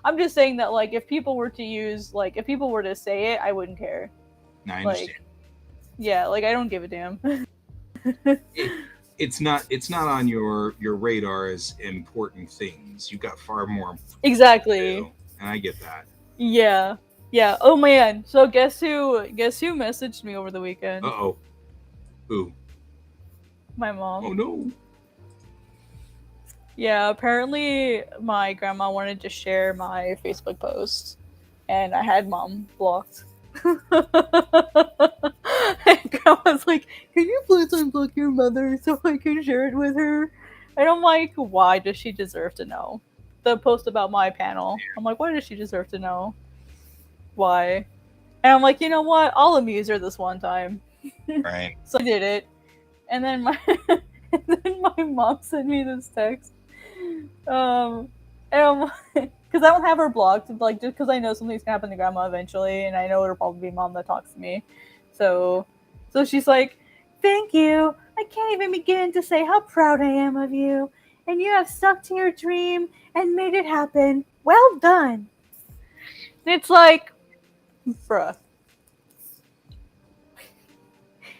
Speaker 2: I'm just saying that, like, if people were to say it, I wouldn't care.
Speaker 1: No, I understand.
Speaker 2: Like, yeah, like, I don't give a damn.
Speaker 1: It's not on your radar as important things. You got far more.
Speaker 2: Exactly.
Speaker 1: And I get that.
Speaker 2: Yeah. Oh man. So guess who messaged me over the weekend?
Speaker 1: Uh-oh. Who?
Speaker 2: My mom.
Speaker 1: Oh no.
Speaker 2: Yeah, apparently my grandma wanted to share my Facebook post, and I had mom blocked. And grandma's like, "Can you please unblock your mother so I can share it with her?" And I'm like, "Why does she deserve to know?" The post about my panel. I'm like, "Why does she deserve to know? Why?" And I'm like, "You know what? I'll amuse her this one time."
Speaker 1: Right.
Speaker 2: So I did it, and then my and then my mom sent me this text. And because I don't have her blocked, like just because I know something's gonna happen to grandma eventually, and I know it'll probably be mom that talks to me. So, so she's like, "Thank you. I can't even begin to say how proud I am of you, and you have stuck to your dream and made it happen. Well done." And it's like, bruh,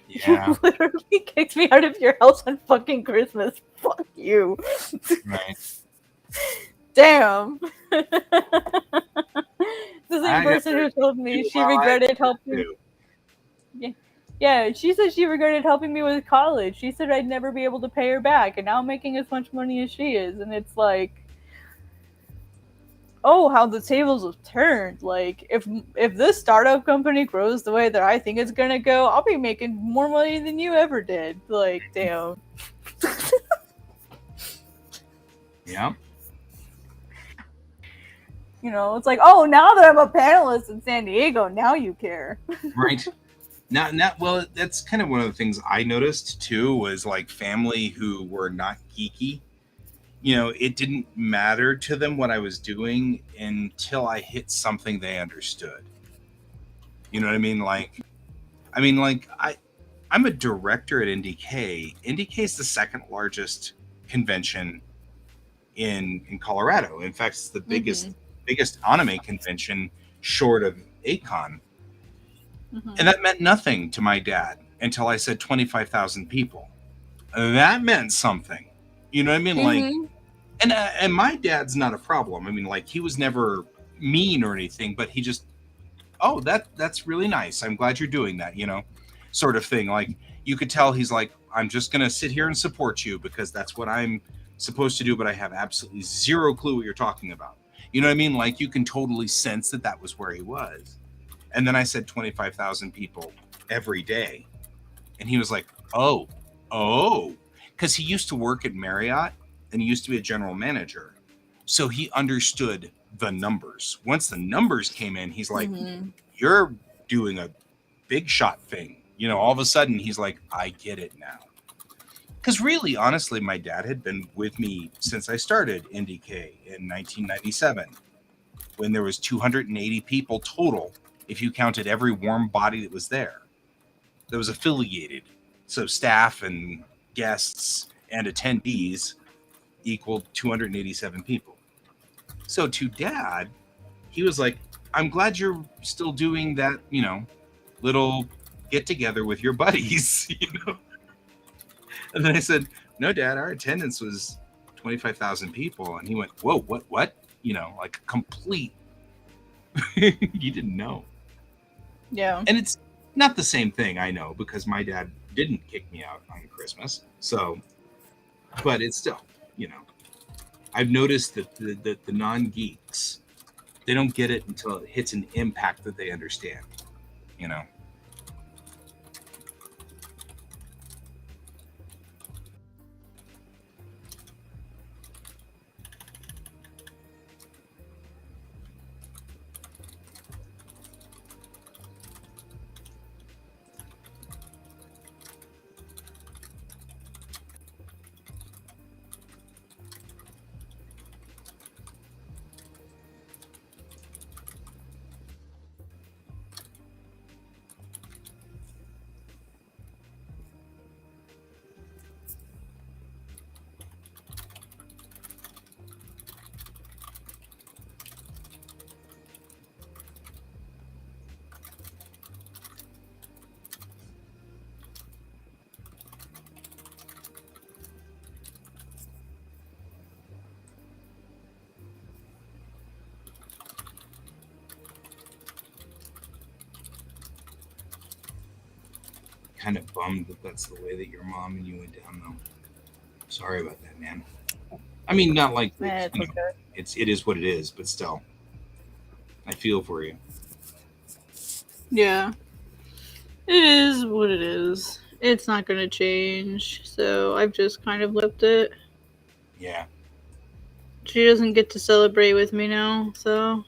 Speaker 1: Yeah.
Speaker 2: you literally kicked me out of your house on fucking Christmas. Fuck you.
Speaker 1: Right.
Speaker 2: Damn. The same
Speaker 1: I got
Speaker 2: person who told me
Speaker 1: you
Speaker 2: she
Speaker 1: while I
Speaker 2: regretted helping.
Speaker 1: do.
Speaker 2: Yeah, yeah, she said she regretted helping me with college. She said I'd never be able to pay her back, and now I'm making as much money as she is, and it's like, oh, how the tables have turned. Like, if this startup company grows the way that I think it's gonna go, I'll be making more money than you ever did. Like, damn.
Speaker 1: Yeah.
Speaker 2: You know, it's like, oh, now that I'm a panelist in San Diego, now you care.
Speaker 1: Right. Well, that's kind of one of the things I noticed too, was like family who were not geeky. You know, it didn't matter to them what I was doing until I hit something they understood. You know what I mean? I'm a director at NDK. NDK is the second largest convention in Colorado. In fact, it's the biggest anime convention short of ACON. And that meant nothing to my dad until I said 25,000 people. That meant something. You know what I mean? Like, and my dad's not a problem. I mean, like, he was never mean or anything, but he just, oh, that's really nice. I'm glad you're doing that, you know, sort of thing. Like, you could tell he's like, I'm just gonna sit here and support you because that's what I'm supposed to do, but I have absolutely zero clue what you're talking about. You know what I mean? Like, you can totally sense that that was where he was. And then I said 25,000 people every day. And he was like, oh, because he used to work at Marriott and he used to be a general manager. So he understood the numbers. Once the numbers came in, he's like, you're doing a big shot thing. You know, all of a sudden he's like, I get it now. Because really, honestly, my dad had been with me since I started NDK in 1997, when there was 280 people total, if you counted every warm body that was there, that was affiliated. So staff and guests and attendees equaled 287 people. So to dad, he was like, I'm glad you're still doing that, you know, little get together with your buddies, you know. And then I said, no, dad, our attendance was 25,000 people. And he went, whoa, what? You know, like complete, you didn't know.
Speaker 2: Yeah.
Speaker 1: And it's not the same thing, I know, because my dad didn't kick me out on Christmas. So, but it's still, you know, I've noticed that the non-geeks, they don't get it until it hits an impact that they understand, you know. Kind of bummed that that's the way that your mom and you went down, though. Sorry about that, man. I mean, not like
Speaker 2: It's
Speaker 1: you know,
Speaker 2: okay.
Speaker 1: it is what it is, but still, I feel for you.
Speaker 3: Yeah. It is what it is. It's not gonna change, so I've just kind of left it.
Speaker 1: Yeah.
Speaker 3: She doesn't get to celebrate with me now, so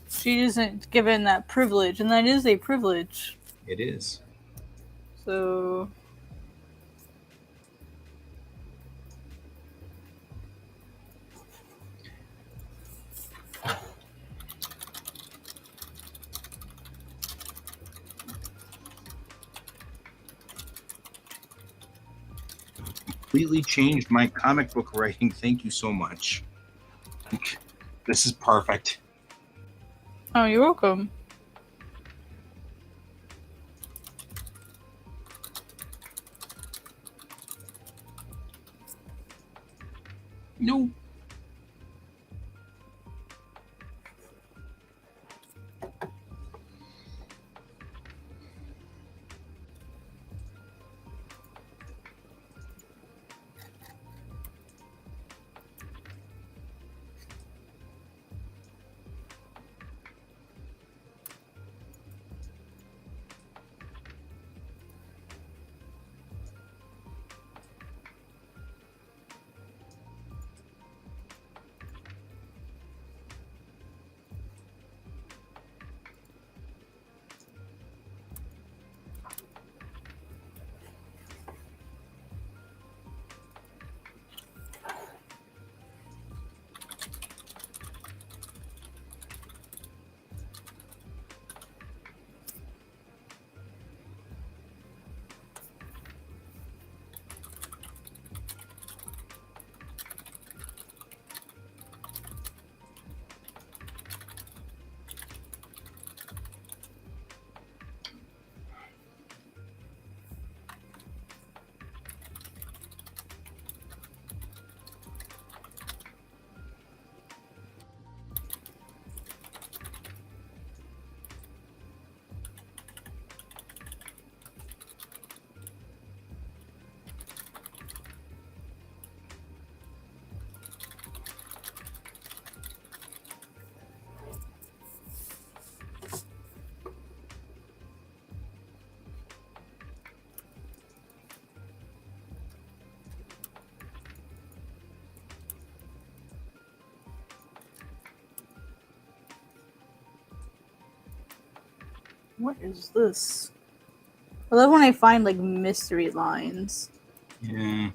Speaker 2: She isn't given that privilege, and that is a privilege.
Speaker 1: It is.
Speaker 2: So
Speaker 1: Completely changed my comic book writing. Thank you so much. This is perfect.
Speaker 2: oh, you're welcome.
Speaker 1: No.
Speaker 2: What is this? I love when I find like mystery lines.
Speaker 1: Yeah.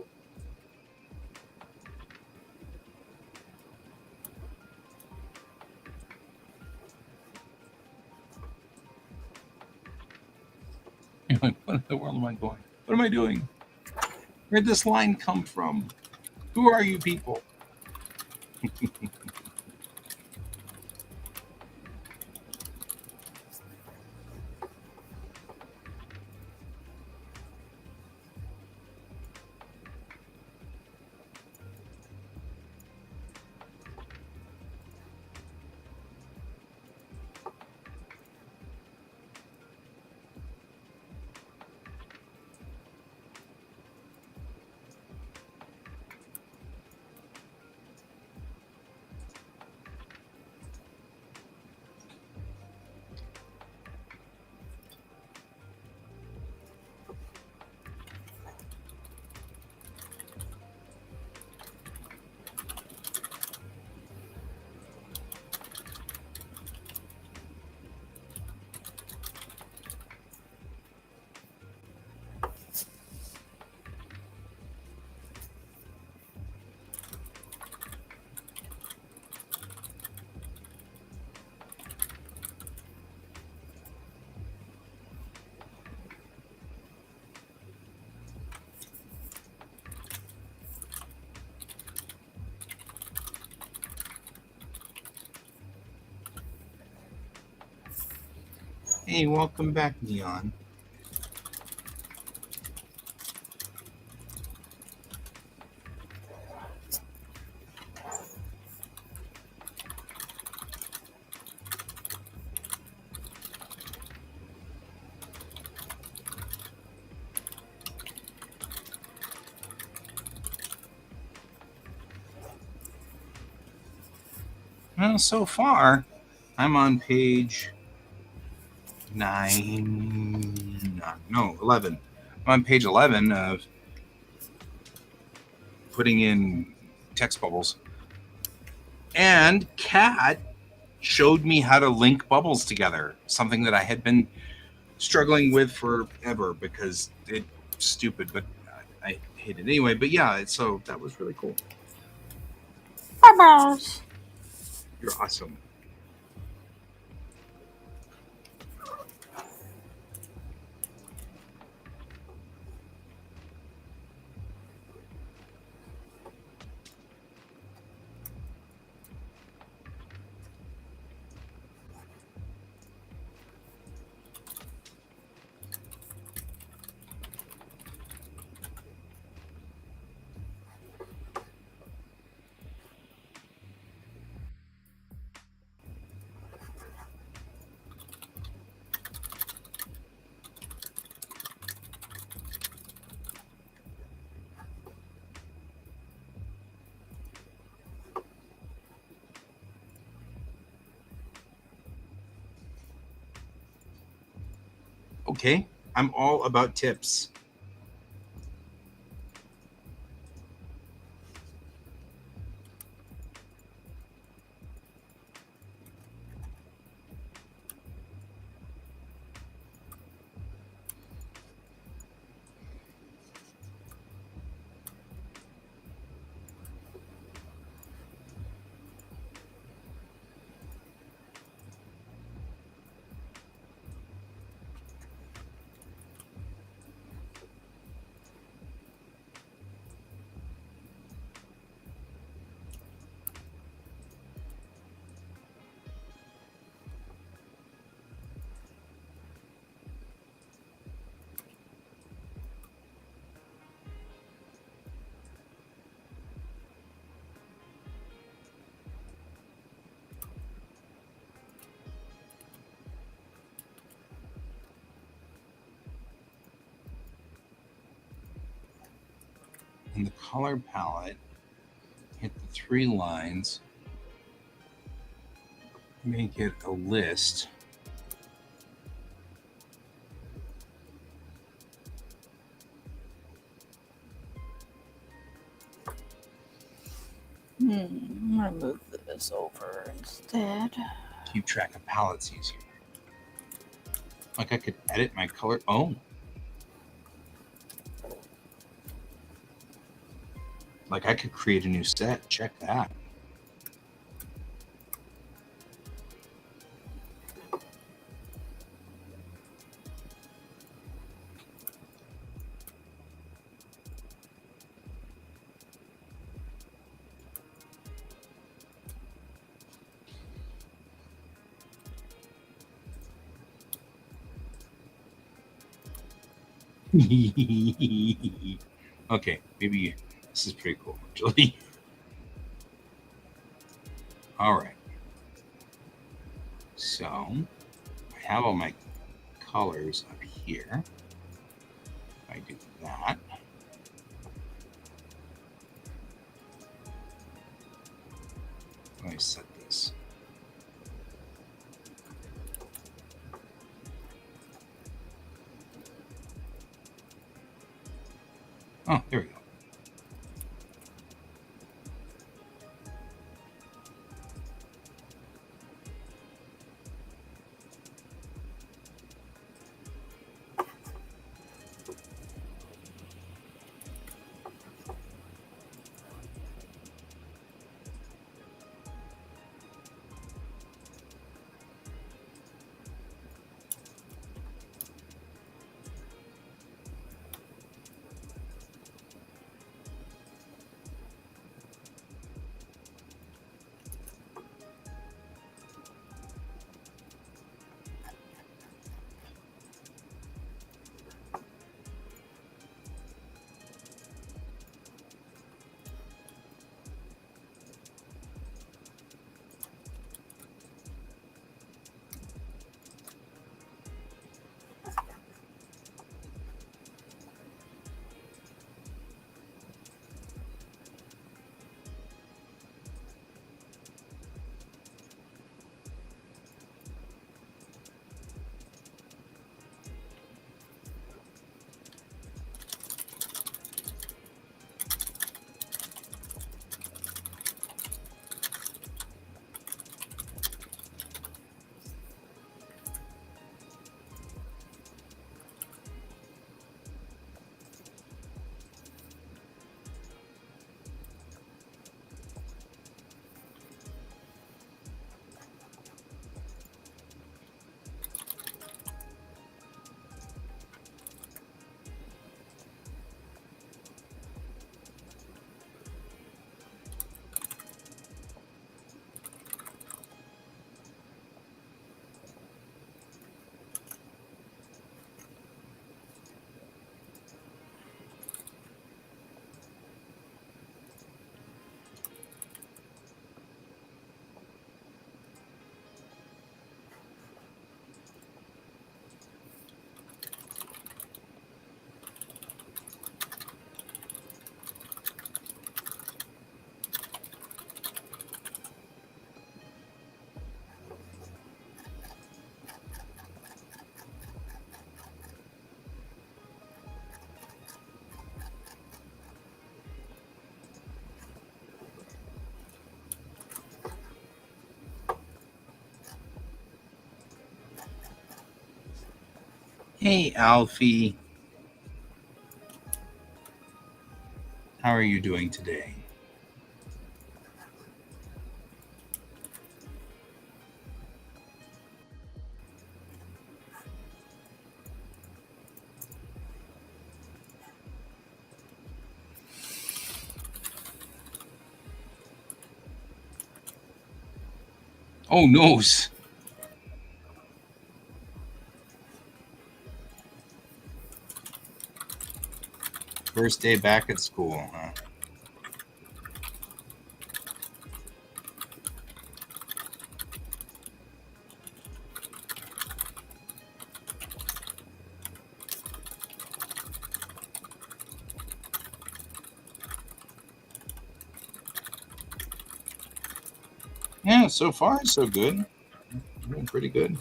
Speaker 1: You're like, what in the world am I going? What am I doing? Where'd this line come from? Who are you people? Hey, welcome back, Neon. Well, so far, I'm on page 9. No, 11. I'm on page 11 of putting in text bubbles. And Kat showed me how to link bubbles together, something that I had been struggling with forever because it's stupid, but I hate it anyway. But yeah, so that was really cool.
Speaker 2: Bubbles.
Speaker 1: You're awesome. Okay, I'm all about tips. In the color palette, hit the 3 lines, make it a list.
Speaker 2: I'm gonna move this over instead.
Speaker 1: Keep track of palettes easier. Like I could edit my color. Oh. Like I could create a new set. Check that. Okay, maybe this is pretty cool, actually. All right. So I have all my colors up here. If I do that. Let me set this. Oh, there we go. Hey, Alfie. How are you doing today? Oh, noes. First day back at school, huh? Yeah, so far so good. Doing pretty good.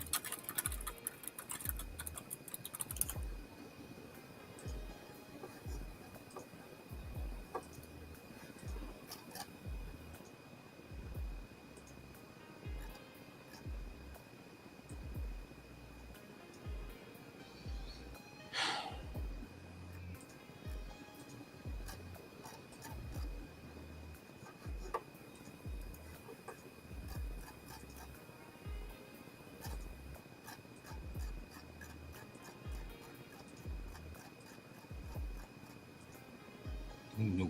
Speaker 1: Oh, no.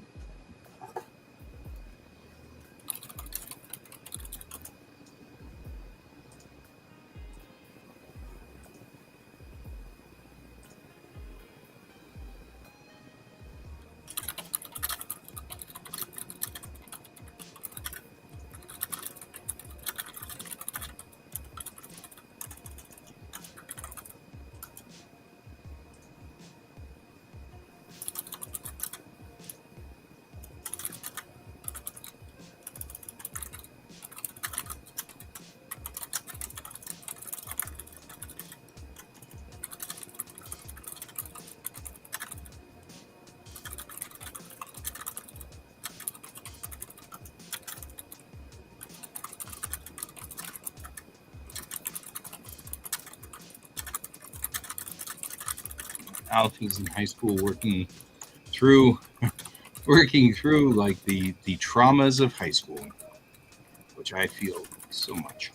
Speaker 1: Alfie's in high school through working through like the traumas of high school, which I feel so much.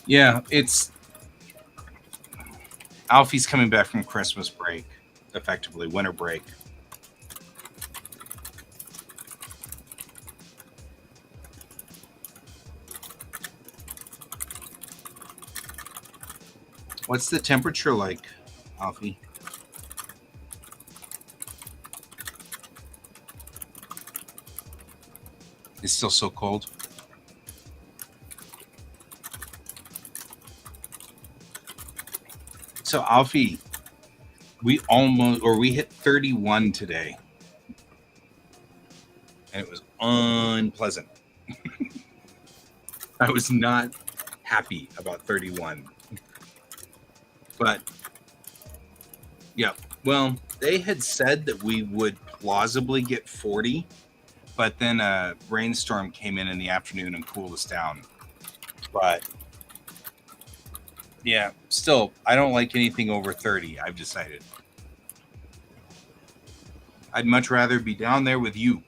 Speaker 1: Yeah, it's Alfie's coming back from Christmas break, effectively winter break. What's the temperature like, Alfie? It's still so cold. So Alfie, we hit 31 today, and it was unpleasant. I was not happy about 31. But yeah, well, they had said that we would plausibly get 40, but then a rainstorm came in the afternoon and cooled us down. But yeah, still, I don't like anything over 30. I've decided. I'd much rather be down there with you,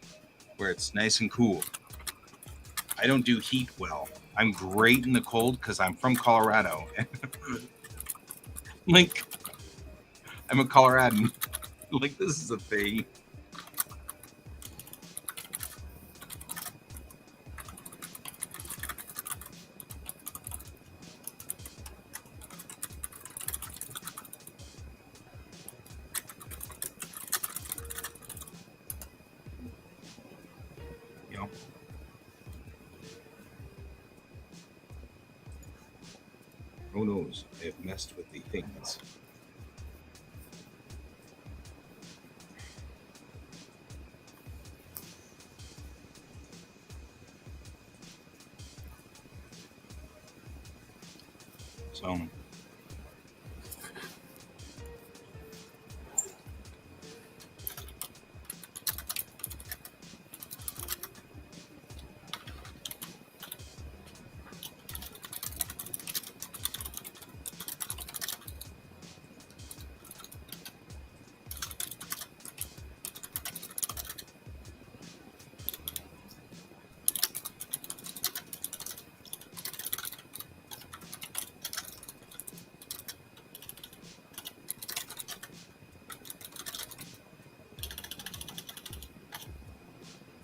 Speaker 1: where it's nice and cool. I don't do heat well. I'm great in the cold because I'm from Colorado. Like, I'm a Coloradan. Like, this is a thing. You know? Who knows? I have messed with the things. So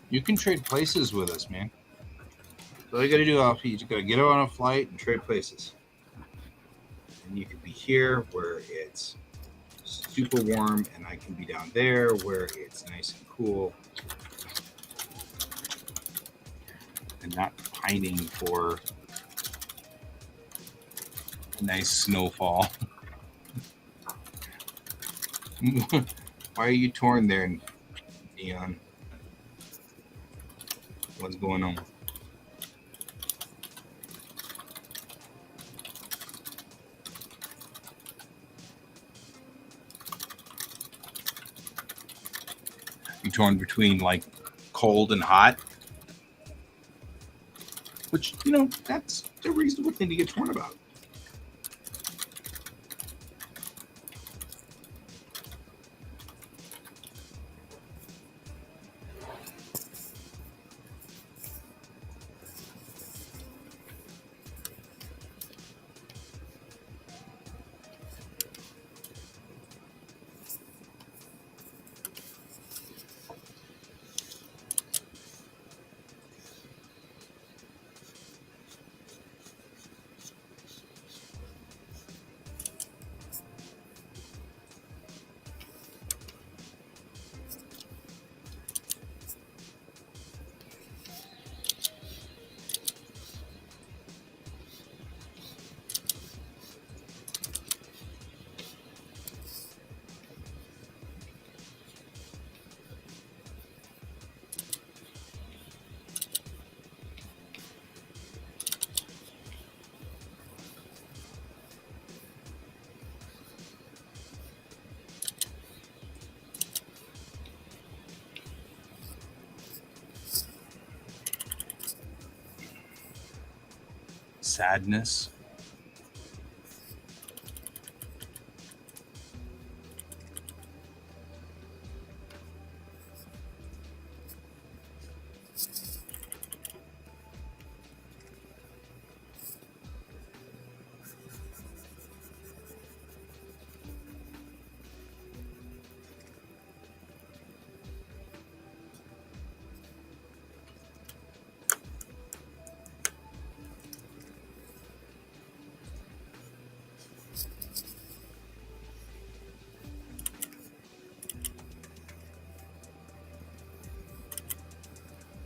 Speaker 1: you can trade places with us, man. So all you gotta do, Alfie, you just gotta get on a flight and trade places. And you could be here where it's super warm, and I can be down there where it's nice and cool. And not pining for a nice snowfall. Why are you torn there, Dion? What's going on? You torn between like cold and hot? Which, you know, that's a reasonable thing to get torn about. Sadness.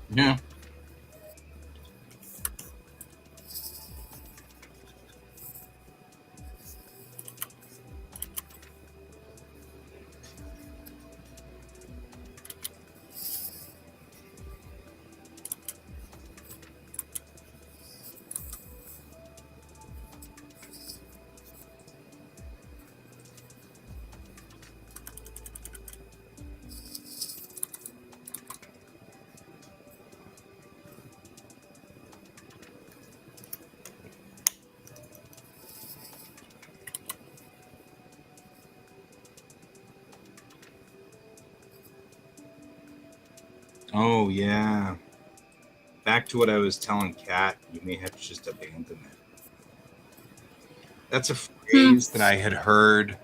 Speaker 1: Yeah. Oh, yeah. Back to what I was telling Kat, you may have to just abandon it. That's a phrase that I had heard.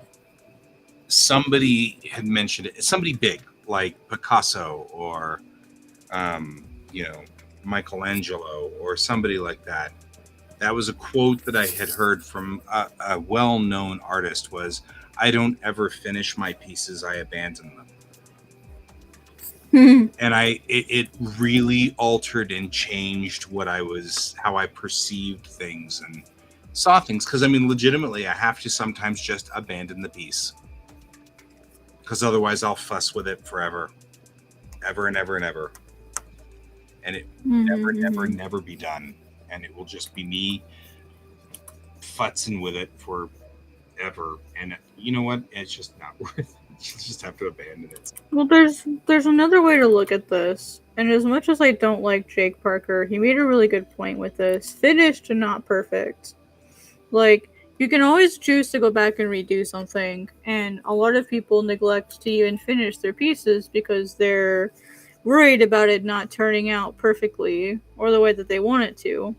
Speaker 1: Somebody had mentioned it. Somebody big, like Picasso or, you know, Michelangelo or somebody like that. That was a quote that I had heard from a well-known artist was, I don't ever finish my pieces, I abandon them. And it really altered and changed how I perceived things and saw things. Because I mean, legitimately, I have to sometimes just abandon the piece, because otherwise I'll fuss with it forever, ever and ever and ever, and it never be done, and it will just be me futzing with it forever, and you know what? It's just not worth it. You just have to abandon it.
Speaker 3: Well, there's another way to look at this. And as much as I don't like Jake Parker, he made a really good point with this. Finished and not perfect. Like, you can always choose to go back and redo something, and a lot of people neglect to even finish their pieces because they're worried about it not turning out perfectly or the way that they want it to.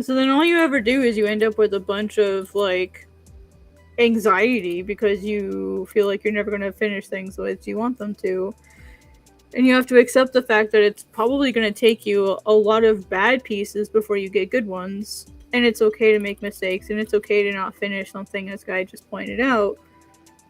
Speaker 3: So then all you ever do is you end up with a bunch of, like, anxiety because you feel like you're never going to finish things the way that you want them to. And you have to accept the fact that it's probably going to take you a lot of bad pieces before you get good ones. And it's okay to make mistakes, and it's okay to not finish something, as Guy just pointed out.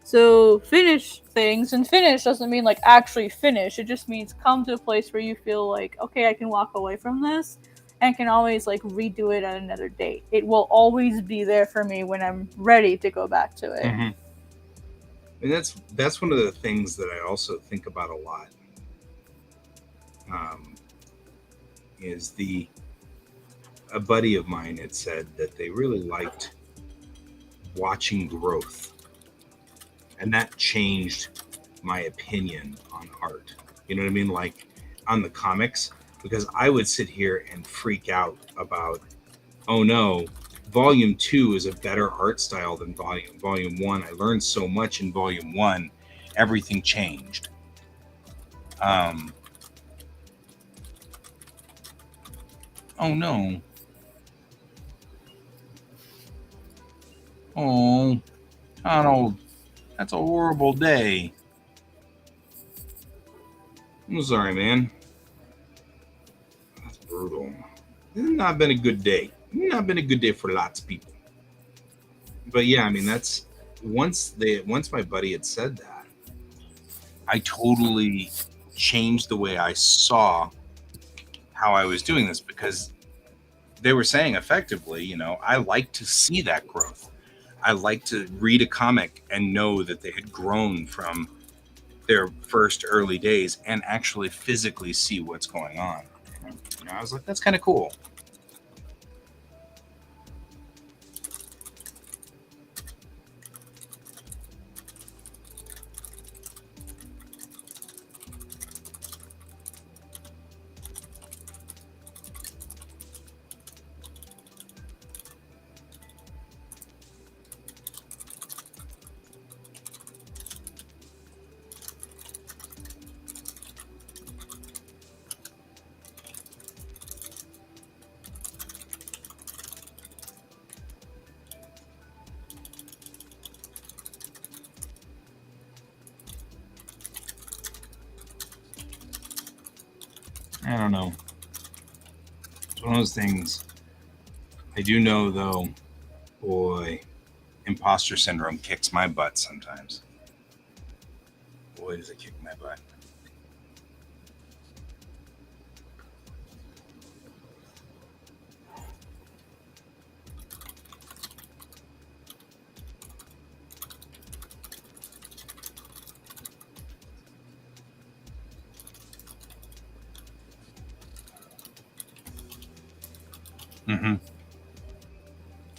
Speaker 3: So finish things, and finish doesn't mean like actually finish. It just means come to a place where you feel like, okay, I can walk away from this and can always like redo it at another date. It will always be there for me when I'm ready to go back to it.
Speaker 1: Mm-hmm. And that's one of the things that I also think about a lot. Is a buddy of mine had said that they really liked watching growth, and that changed my opinion on art. You know what I mean? Like on the comics, because I would sit here and freak out about, oh no, volume 2 is a better art style than volume 1. I learned so much in volume 1, everything changed. Oh no. Oh, Donald, that's a horrible day. I'm sorry, man. That's brutal. This has not been a good day. Not been a good day for lots of people. But yeah, I mean, that's once my buddy had said that, I totally changed the way I saw how I was doing this, because they were saying effectively, you know, I like to see that growth. I like to read a comic and know that they had grown from their first early days and actually physically see what's going on. You know, I was like, that's kind of cool. I don't know. It's one of those things. I do know, though, boy, imposter syndrome kicks my butt sometimes. Boy, does it kick my butt. Mm-hmm.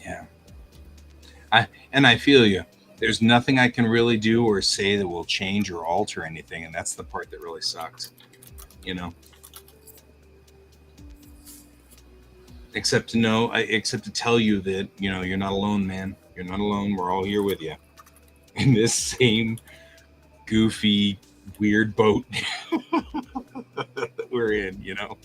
Speaker 1: Yeah. I feel you. There's nothing I can really do or say that will change or alter anything, and that's the part that really sucks. You know. Except to tell you that, you know, you're not alone, man. You're not alone. We're all here with you in this same goofy, weird boat that we're in, you know.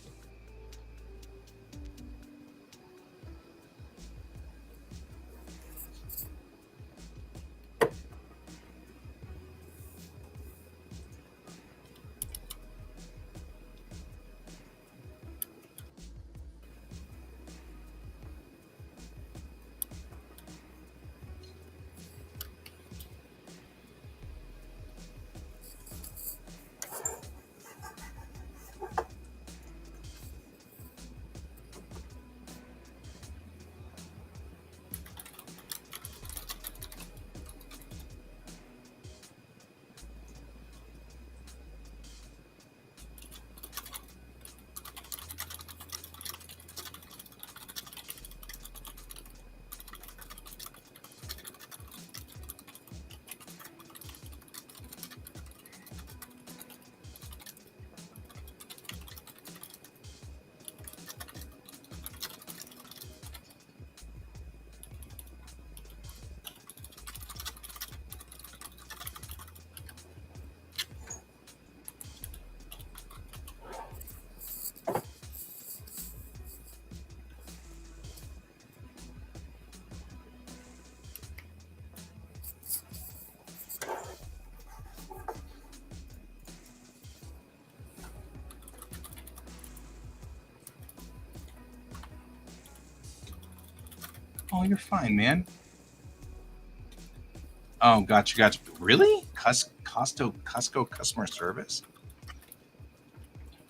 Speaker 1: Oh, you're fine, man. Oh, gotcha. Really? Costco customer service?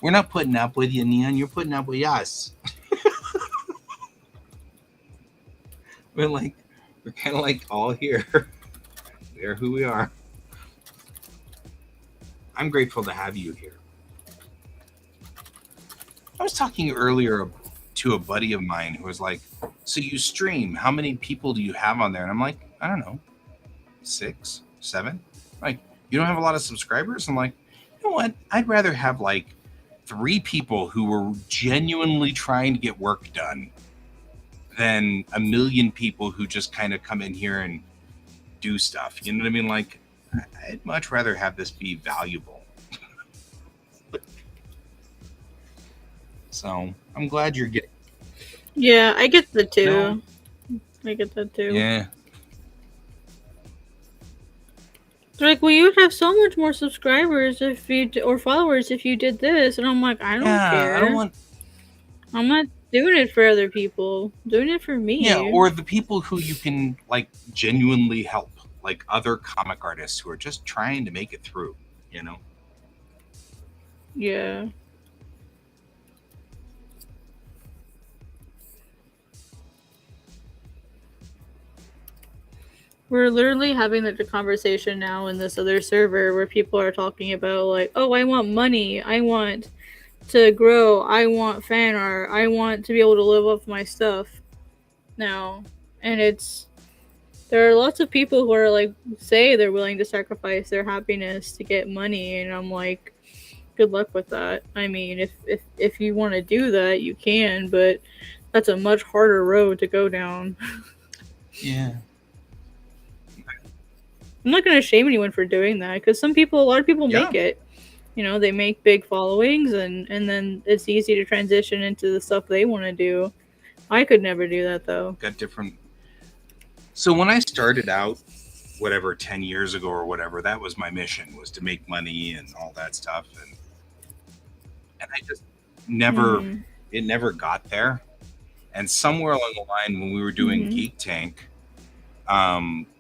Speaker 1: We're not putting up with you, Neon. You're putting up with us. We're kind of like all here. We are who we are. I'm grateful to have you here. I was talking earlier to a buddy of mine who was like, "So you stream? How many people do you have on there?" And I'm like, "I don't know, 6, 7." Like, you don't have a lot of subscribers? I'm like, you know what? I'd rather have like 3 people who were genuinely trying to get work done than a million people who just kind of come in here and do stuff. You know what I mean? Like, I'd much rather have this be valuable. So I'm glad you're getting.
Speaker 3: Yeah, I get that too.
Speaker 1: No.
Speaker 3: I get that too.
Speaker 1: Yeah.
Speaker 3: They're like, well, you'd have so much more subscribers if you or followers if you did this, and I'm like, I don't care.
Speaker 1: I don't want.
Speaker 3: I'm not doing it for other people. I'm doing it for me.
Speaker 1: Yeah, or the people who you can like genuinely help, like other comic artists who are just trying to make it through. You know.
Speaker 3: Yeah. We're literally having like a conversation now in this other server where people are talking about like, oh, I want money, I want to grow, I want fan art, I want to be able to live off my stuff now. And there are lots of people who are like, say they're willing to sacrifice their happiness to get money, and I'm like, good luck with that. I mean, if you want to do that, you can, but that's a much harder road to go down.
Speaker 1: Yeah.
Speaker 3: I'm not going to shame anyone for doing that, because a lot of people make it. You know, they make big followings, and then it's easy to transition into the stuff they want to do. I could never do that, though.
Speaker 1: Got different. So when I started out, whatever, 10 years ago or whatever, that was my mission, was to make money and all that stuff. And I just never, it never got there. And somewhere along the line, when we were doing Geek Tank,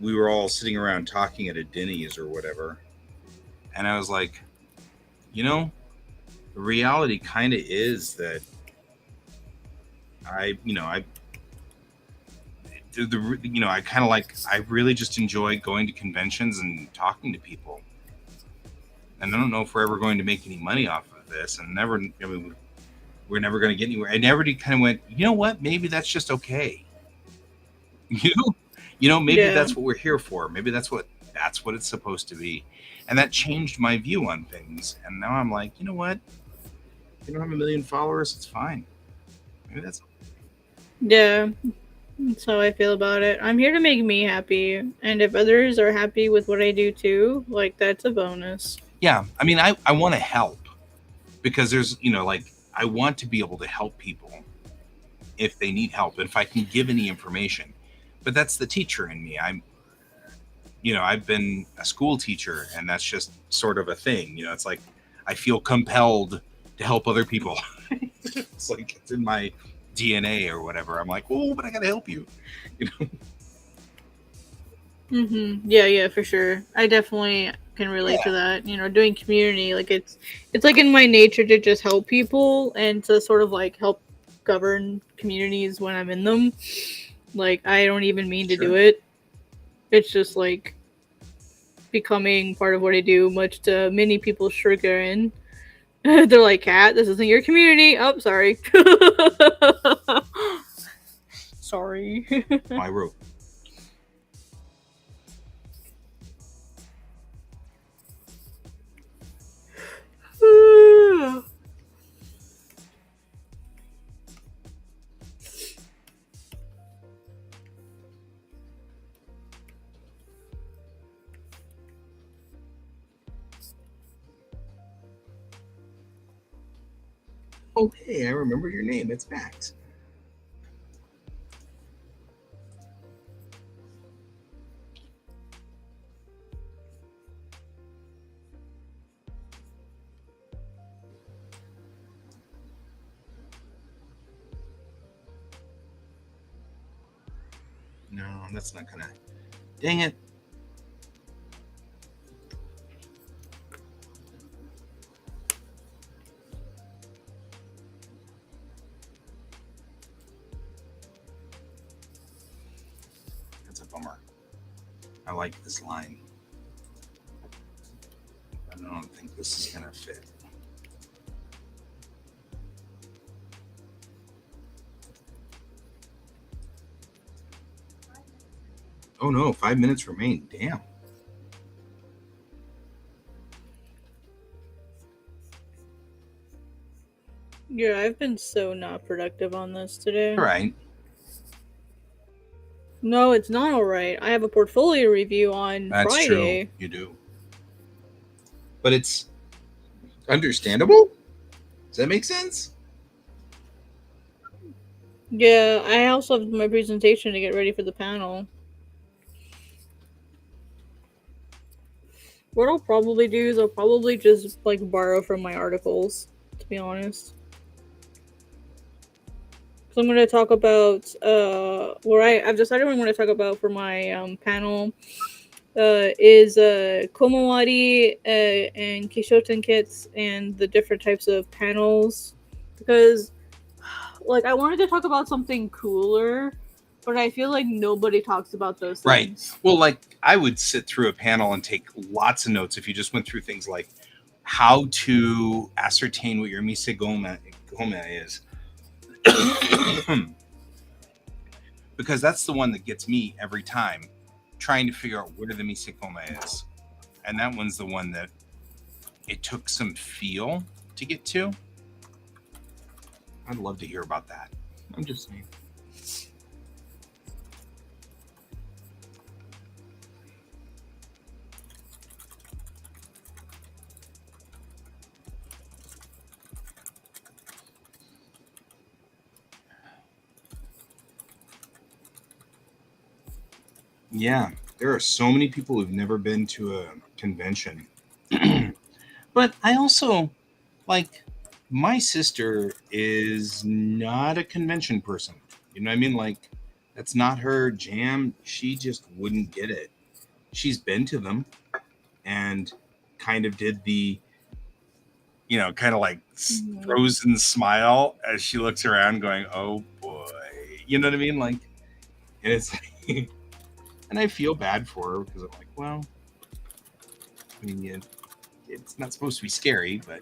Speaker 1: we were all sitting around talking at a Denny's or whatever. And I was like, you know, the reality kind of is that I kind of like, I really just enjoy going to conventions and talking to people. And I don't know if we're ever going to make any money off of this, and we're never going to get anywhere. I never kind of went, you know what? Maybe that's just okay. Maybe that's what we're here for. Maybe that's what it's supposed to be. And that changed my view on things. And now I'm like, you know what? If you don't have 1 million followers, it's fine. Maybe that's.
Speaker 3: Yeah. That's how I feel about it. I'm here to make me happy. And if others are happy with what I do too, like, that's a bonus.
Speaker 1: Yeah. I mean, I want to help, because there's, I want to be able to help people if they need help, and if I can give any information. But that's the teacher in me. I've been a school teacher, and that's just sort of a thing. It's like I feel compelled to help other people. It's like it's in my DNA or whatever. I'm like, oh, but I gotta help you.
Speaker 3: Yeah, for sure. I definitely can relate to that. Doing community, like it's like in my nature to just help people and to sort of like help govern communities when I'm in them. Like, I don't even mean to do it. It's just like becoming part of what I do, much to many people's chagrin. They're like, Kat, this isn't your community. Oh, sorry. Sorry.
Speaker 1: My rope. Oh, hey, I remember your name. It's Max. No, that's not gonna. Dang it. That's a bummer. I like this line. I don't think this is gonna fit. Oh no, 5 minutes remain. Damn.
Speaker 3: Yeah, I've been so not productive on this today.
Speaker 1: All right.
Speaker 3: No, it's not alright. I have a portfolio review on
Speaker 1: That's
Speaker 3: Friday.
Speaker 1: true. You do. But it's understandable? Does that make sense?
Speaker 3: Yeah, I also have my presentation to get ready for the panel. What I'll probably do is I'll probably just like borrow from my articles, to be honest. So I'm going to talk about I've decided what I'm going to talk about for my panel is Komawari and Kishoten kits and the different types of panels, because like I wanted to talk about something cooler, but I feel like nobody talks about those things.
Speaker 1: Right. Well, like I would sit through a panel and take lots of notes if you just went through things like how to ascertain what your misegoma is. Because that's the one that gets me every time, trying to figure out where the misegoma is. And that one's the one that it took some feel to get to. I'd love to hear about that. I'm just saying. Yeah, there are so many people who've never been to a convention. But I also, like, my sister is not a convention person. You know what I mean? Like, that's not her jam. She just wouldn't get it. She's been to them and kind of did the, kind of like frozen smile as she looks around going, oh boy. You know what I mean? Like, and it's like, and I feel bad for her because I'm like, well, I mean, it's not supposed to be scary, but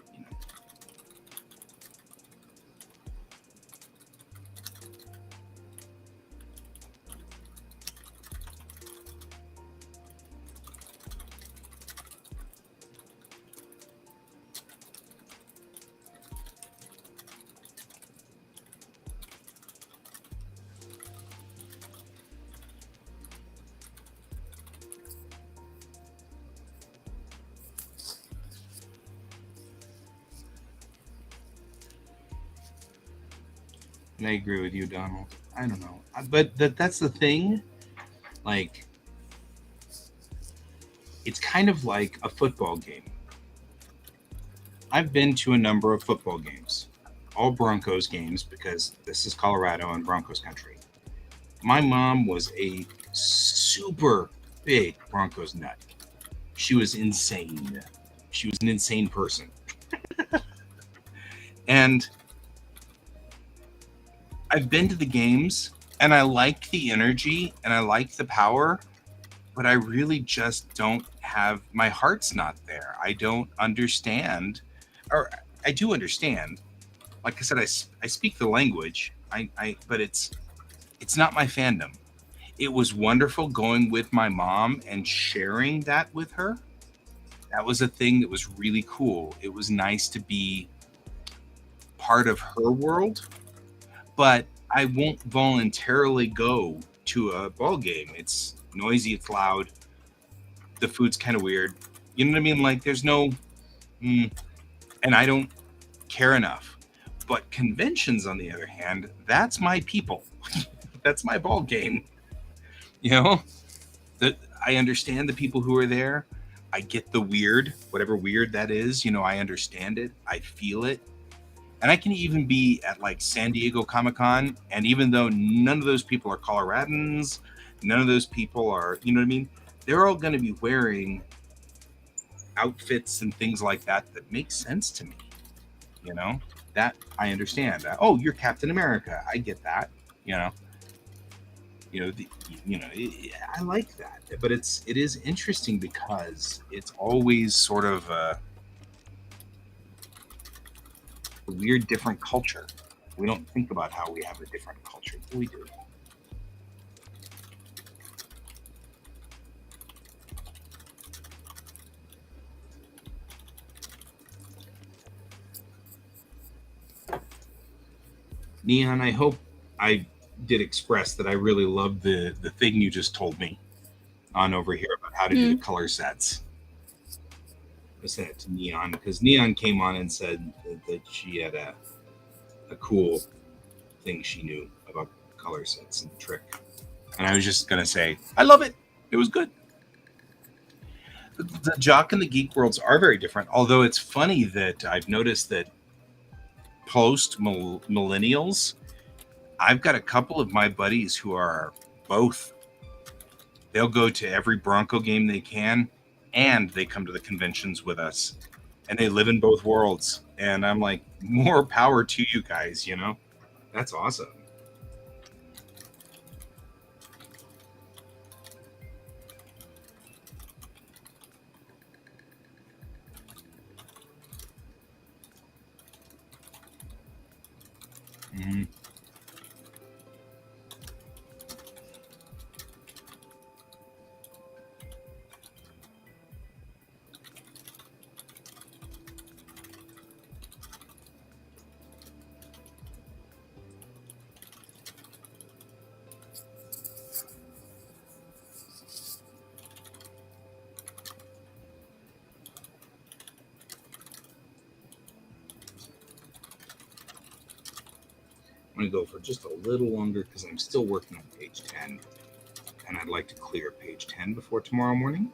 Speaker 1: And I agree with you, Donald. I don't know, but that's the thing. Like, it's kind of like a football game. I've been to a number of football games, all Broncos games, because this is Colorado and Broncos country. My mom was a super big Broncos nut. She was insane. She was an insane person. And I've been to the games and I like the energy and I like the power, but I really just don't have, my heart's not there. I don't understand, or I do understand. Like I said, I speak the language, but it's not my fandom. It was wonderful going with my mom and sharing that with her. That was a thing that was really cool. It was nice to be part of her world, but I won't voluntarily go to a ball game. It's noisy, it's loud, the food's kind of weird. You know what I mean? Like, there's no, and I don't care enough. But conventions, on the other hand, that's my people. That's my ball game. That I understand the people who are there. I get the weird, whatever weird that is. I understand it. I feel it. And I can even be at like San Diego Comic-Con, and even though none of those people are Coloradans, None of those people are, you know what I mean? They're all going to be wearing outfits and things like that that make sense to me. You know, that I understand. Oh, you're Captain America. I get that. You know, you know, the, you know, I like that. But it is interesting because it's always sort of a weird, different culture. We don't think about how we have a different culture. We do. Neon, I hope I did express that I really love the thing you just told me on over here about how to do the color sets. I sent it to Neon because Neon came on and said that she had a cool thing she knew about color sets and the trick. And I was just going to say, I love it. It was good. The jock and the geek worlds are very different, although it's funny that I've noticed that post millennials, I've got a couple of my buddies who are both. They'll go to every Bronco game they can, and they come to the conventions with us, and they live in both worlds. And I'm like, more power to you guys, you know? That's awesome. Mm-hmm. I'm going to go for just a little longer because I'm still working on page 10, and I'd like to clear page 10 before tomorrow morning.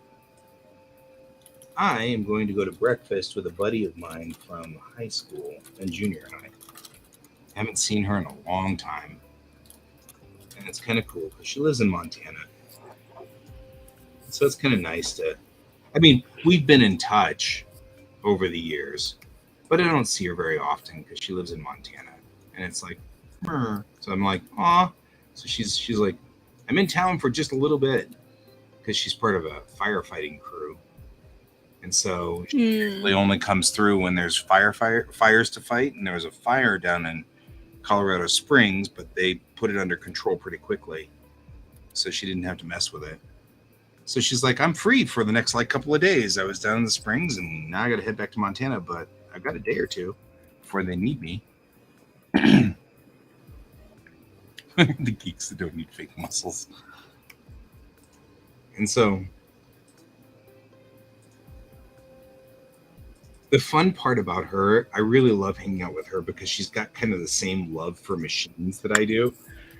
Speaker 1: I am going to go to breakfast with a buddy of mine from high school and junior high. I haven't seen her in a long time, and it's kind of cool because she lives in Montana. So it's kind of nice to. I mean, we've been in touch over the years, but I don't see her very often because she lives in Montana, and it's like, so I'm like, aw. So she's like, I'm in town for just a little bit because she's part of a firefighting crew, and so she usually only comes through when there's fires to fight, and there was a fire down in Colorado Springs, but they put it under control pretty quickly, so she didn't have to mess with it. So she's like, I'm free for the next couple of days. I was down in the Springs, and now I got to head back to Montana, but I've got a day or two before they need me. The geeks that don't need fake muscles. And so the fun part about her, I really love hanging out with her because she's got kind of the same love for machines that I do.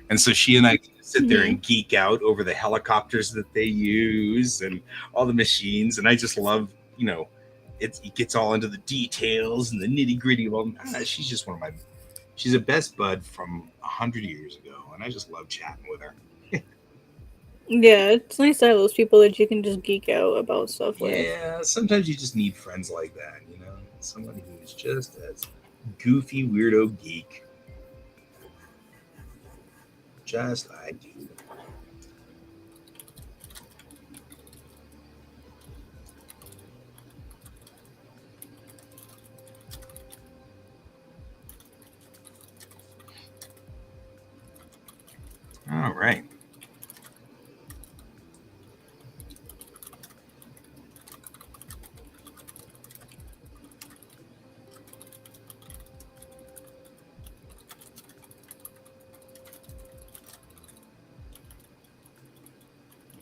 Speaker 1: And so she and I can sit there and geek out over the helicopters that they use and all the machines. And I just love, it gets all into the details and the nitty gritty of all them. She's just she's a best bud from 100 years ago. And I just love chatting with her.
Speaker 3: Yeah, it's nice to have those people that you can just geek out about stuff with.
Speaker 1: Yeah, sometimes you just need friends like that, somebody who's just as goofy, weirdo geek. Just like you. All right.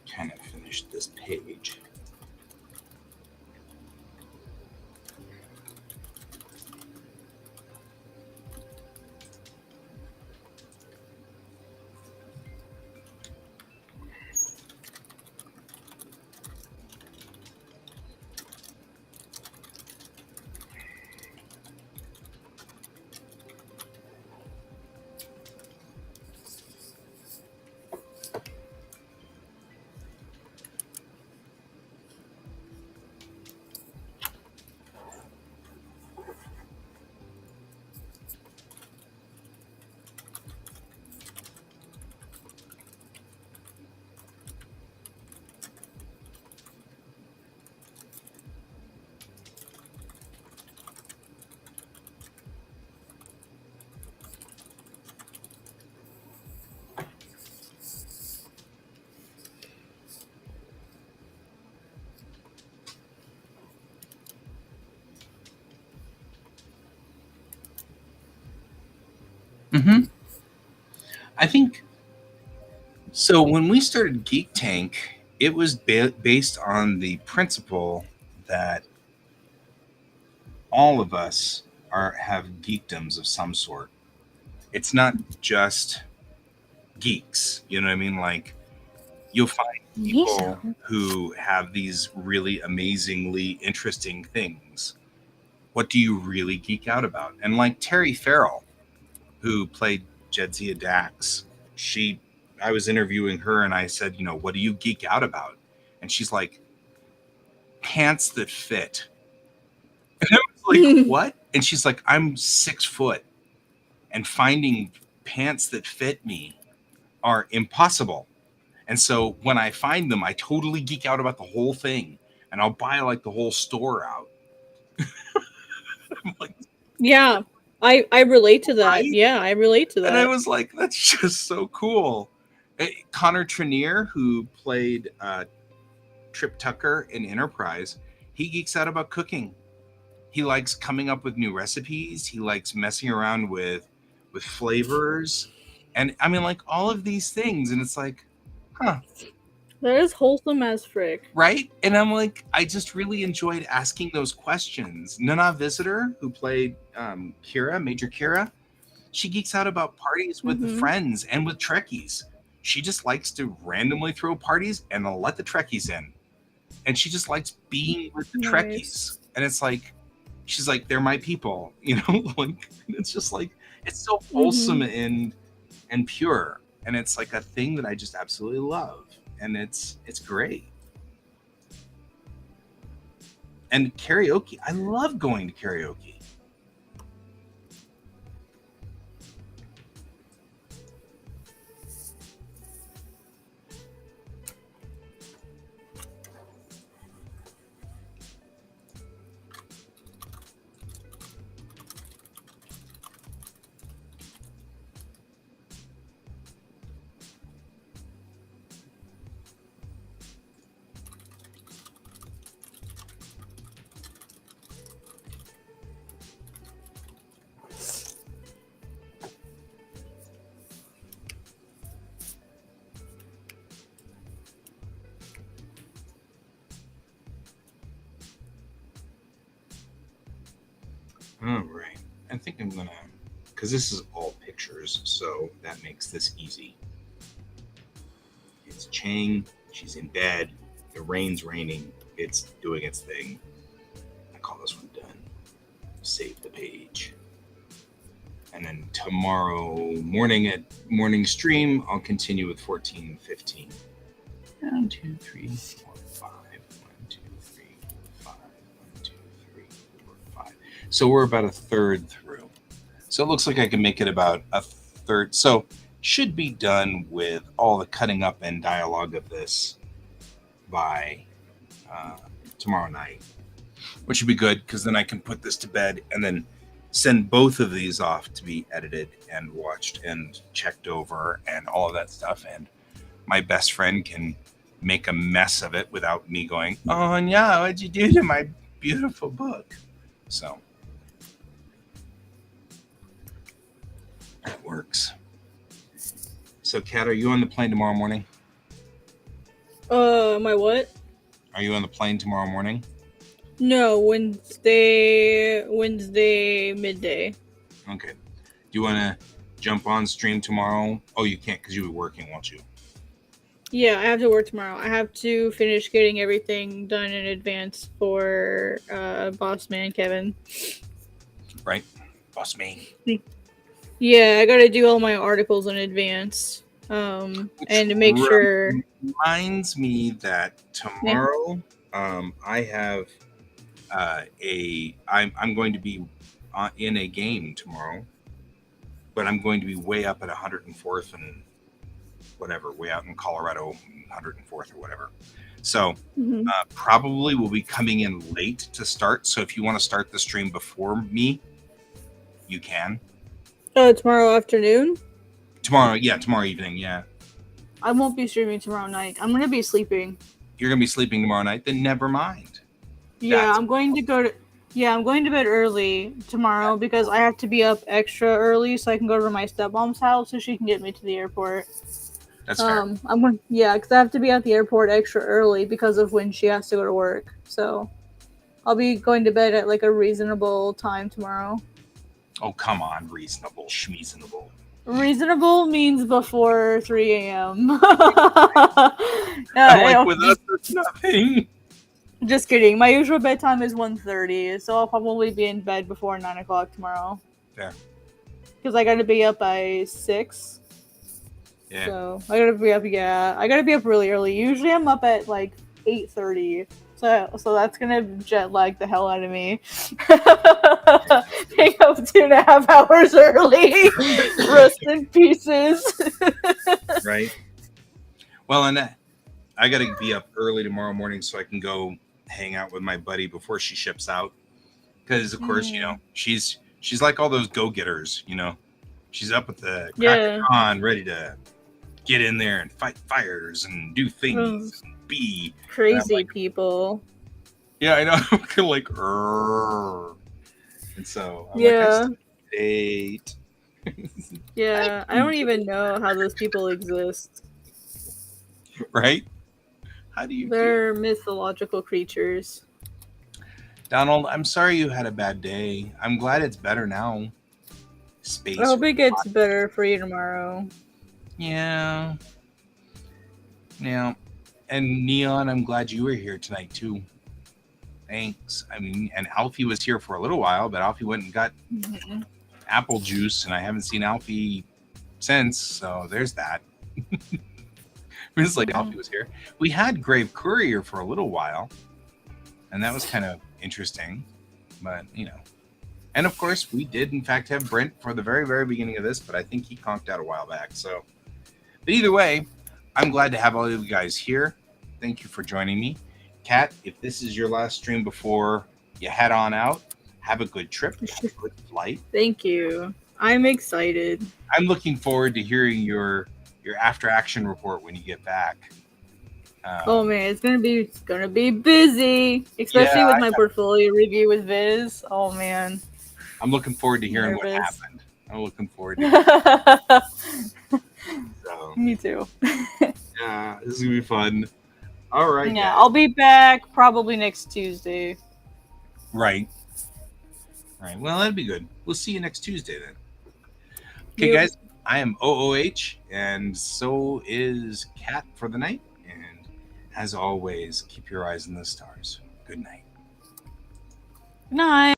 Speaker 1: Kind of finished this page. Mm-hmm. I think so. When we started Geek Tank, it was based on the principle that all of us have geekdoms of some sort. It's not just geeks. You know what I mean? Like you'll find
Speaker 2: Yeah.
Speaker 1: people who have these really amazingly interesting things. What do you really geek out about? And like Terry Farrell, who played Jedzia Dax, I was interviewing her and I said, what do you geek out about? And she's like, pants that fit. And I was like, what? And she's like, I'm 6 foot and finding pants that fit me are impossible. And so when I find them, I totally geek out about the whole thing and I'll buy like the whole store out. I'm like,
Speaker 3: Yeah, I relate to that.
Speaker 1: right?
Speaker 3: Yeah, I relate to
Speaker 1: And I
Speaker 3: that.
Speaker 1: was like, that's just so cool. Connor Trenier, who played Trip Tucker in Enterprise, he geeks out about cooking. He likes coming up with new recipes. He likes messing around with flavors. And I mean, like all of these things. And it's like, huh,
Speaker 3: That is wholesome as frick.
Speaker 1: right? And I'm like, I just really enjoyed asking those questions. Nana Visitor, who played Kira, Major Kira, she geeks out about parties with the
Speaker 3: Mm-hmm.
Speaker 1: friends and with Trekkies. She just likes to randomly throw parties and let the Trekkies in. And she just likes being with the
Speaker 3: Nice.
Speaker 1: Trekkies. And it's like, she's like, they're my people, like it's just like, it's so wholesome and pure. And it's like a thing that I just absolutely love. And it's great. And karaoke, I love going to karaoke. All right. I think I'm going to, because this is all pictures, so that makes this easy. It's Chang. She's in bed. The rain's raining. It's doing its thing. I call this one done. Save the page. And then tomorrow morning at morning stream, I'll continue with 14:15. 1, 2, 3, 4, 5. 1, 2, 3, 4, 5. 1, 2, 3, 4, 5. So we're about a third through. So it looks like I can make it about a third. So should be done with all the cutting up and dialogue of this by tomorrow night, which would be good because then I can put this to bed and then send both of these off to be edited and watched and checked over and all of that stuff. And my best friend can make a mess of it without me going, oh, yeah, what'd you do to my beautiful book? So that works. So, Kat, are you on the plane tomorrow morning?
Speaker 3: My what?
Speaker 1: Are you on the plane tomorrow morning?
Speaker 3: No, Wednesday midday.
Speaker 1: Okay. Do you want to jump on stream tomorrow? Oh, you can't because you'll be working, won't you?
Speaker 3: Yeah, I have to work tomorrow. I have to finish getting everything done in advance for boss man Kevin.
Speaker 1: Right? Boss man.
Speaker 3: Yeah, I gotta do all my articles in advance. And to make sure.
Speaker 1: Reminds me that tomorrow, I have I'm going to be in a game tomorrow, but I'm going to be way up at 104th and whatever, way out in Colorado, 104th or whatever. So probably will be coming in late to start. So if you want to start the stream before me, you can.
Speaker 3: Tomorrow afternoon?
Speaker 1: Tomorrow evening, yeah.
Speaker 3: I won't be streaming tomorrow night. I'm gonna be sleeping.
Speaker 1: You're going to be sleeping tomorrow night? Then never mind.
Speaker 3: Yeah,
Speaker 1: That's
Speaker 3: I'm going to go to Yeah, I'm going to bed early tomorrow because I have to be up extra early so I can go to my stepmom's house so she can get me to the airport.
Speaker 1: That's fair.
Speaker 3: I'm going, yeah, because I have to be at the airport extra early because of when she has to go to work. So I'll be going to bed at like a reasonable time tomorrow.
Speaker 1: Oh, come on, reasonable, schmeasonable.
Speaker 3: Reasonable means before 3 a.m.
Speaker 1: I'm like, with us, it's nothing.
Speaker 3: Just kidding. My usual bedtime is 1:30, so I'll probably be in bed before 9 o'clock tomorrow.
Speaker 1: Fair.
Speaker 3: Because I gotta be up by 6.
Speaker 1: Yeah.
Speaker 3: So I gotta be up. Yeah, I gotta be up really early. Usually I'm up at like 8:30. So that's gonna jet lag the hell out of me. Being up 2.5 hours early, rest in pieces.
Speaker 1: Right. Well, and I got to be up early tomorrow morning so I can go hang out with my buddy before she ships out. Because of course, you know, she's like all those go-getters. You know, she's up with the crack of dawn, ready to get in there and fight fires and do things and be
Speaker 3: crazy people.
Speaker 1: Yeah, I know. Like, and so I'm
Speaker 3: yeah,
Speaker 1: like, eight.
Speaker 3: yeah. I don't even know how those people exist.
Speaker 1: Right? How do you?
Speaker 3: They're mythological creatures.
Speaker 1: Donald, I'm sorry you had a bad day. I'm glad it's better now. Space.
Speaker 3: I hope it gets better for you tomorrow.
Speaker 1: Yeah. Yeah. And Neon, I'm glad you were here tonight too. Thanks. I mean, and Alfie was here for a little while, but Alfie went and got apple juice, and I haven't seen Alfie since. So there's that. It's like Alfie was here. We had Grave Courier for a little while, and that was kind of interesting. But you know, and of course, we did in fact have Brent for the very, very beginning of this, but I think he conked out a while back. So, but either way, I'm glad to have all of you guys here. Thank you for joining me. Kat, if this is your last stream before you head on out, have a good trip, have a good flight.
Speaker 3: Thank you. I'm excited.
Speaker 1: I'm looking forward to hearing your after action report when you get back.
Speaker 3: Oh man, it's gonna be busy, especially with my portfolio review with Viz. Oh man,
Speaker 1: I'm looking forward to hearing what happened. I'm looking forward to it. So,
Speaker 3: me too.
Speaker 1: Yeah, this is gonna be fun. All right.
Speaker 3: Yeah, guys. I'll be back probably next Tuesday.
Speaker 1: Right. Well, that'd be good. We'll see you next Tuesday then. Okay, guys. I am OOH, and so is Kat for the night. And as always, keep your eyes on the stars. Good night.
Speaker 3: Good night.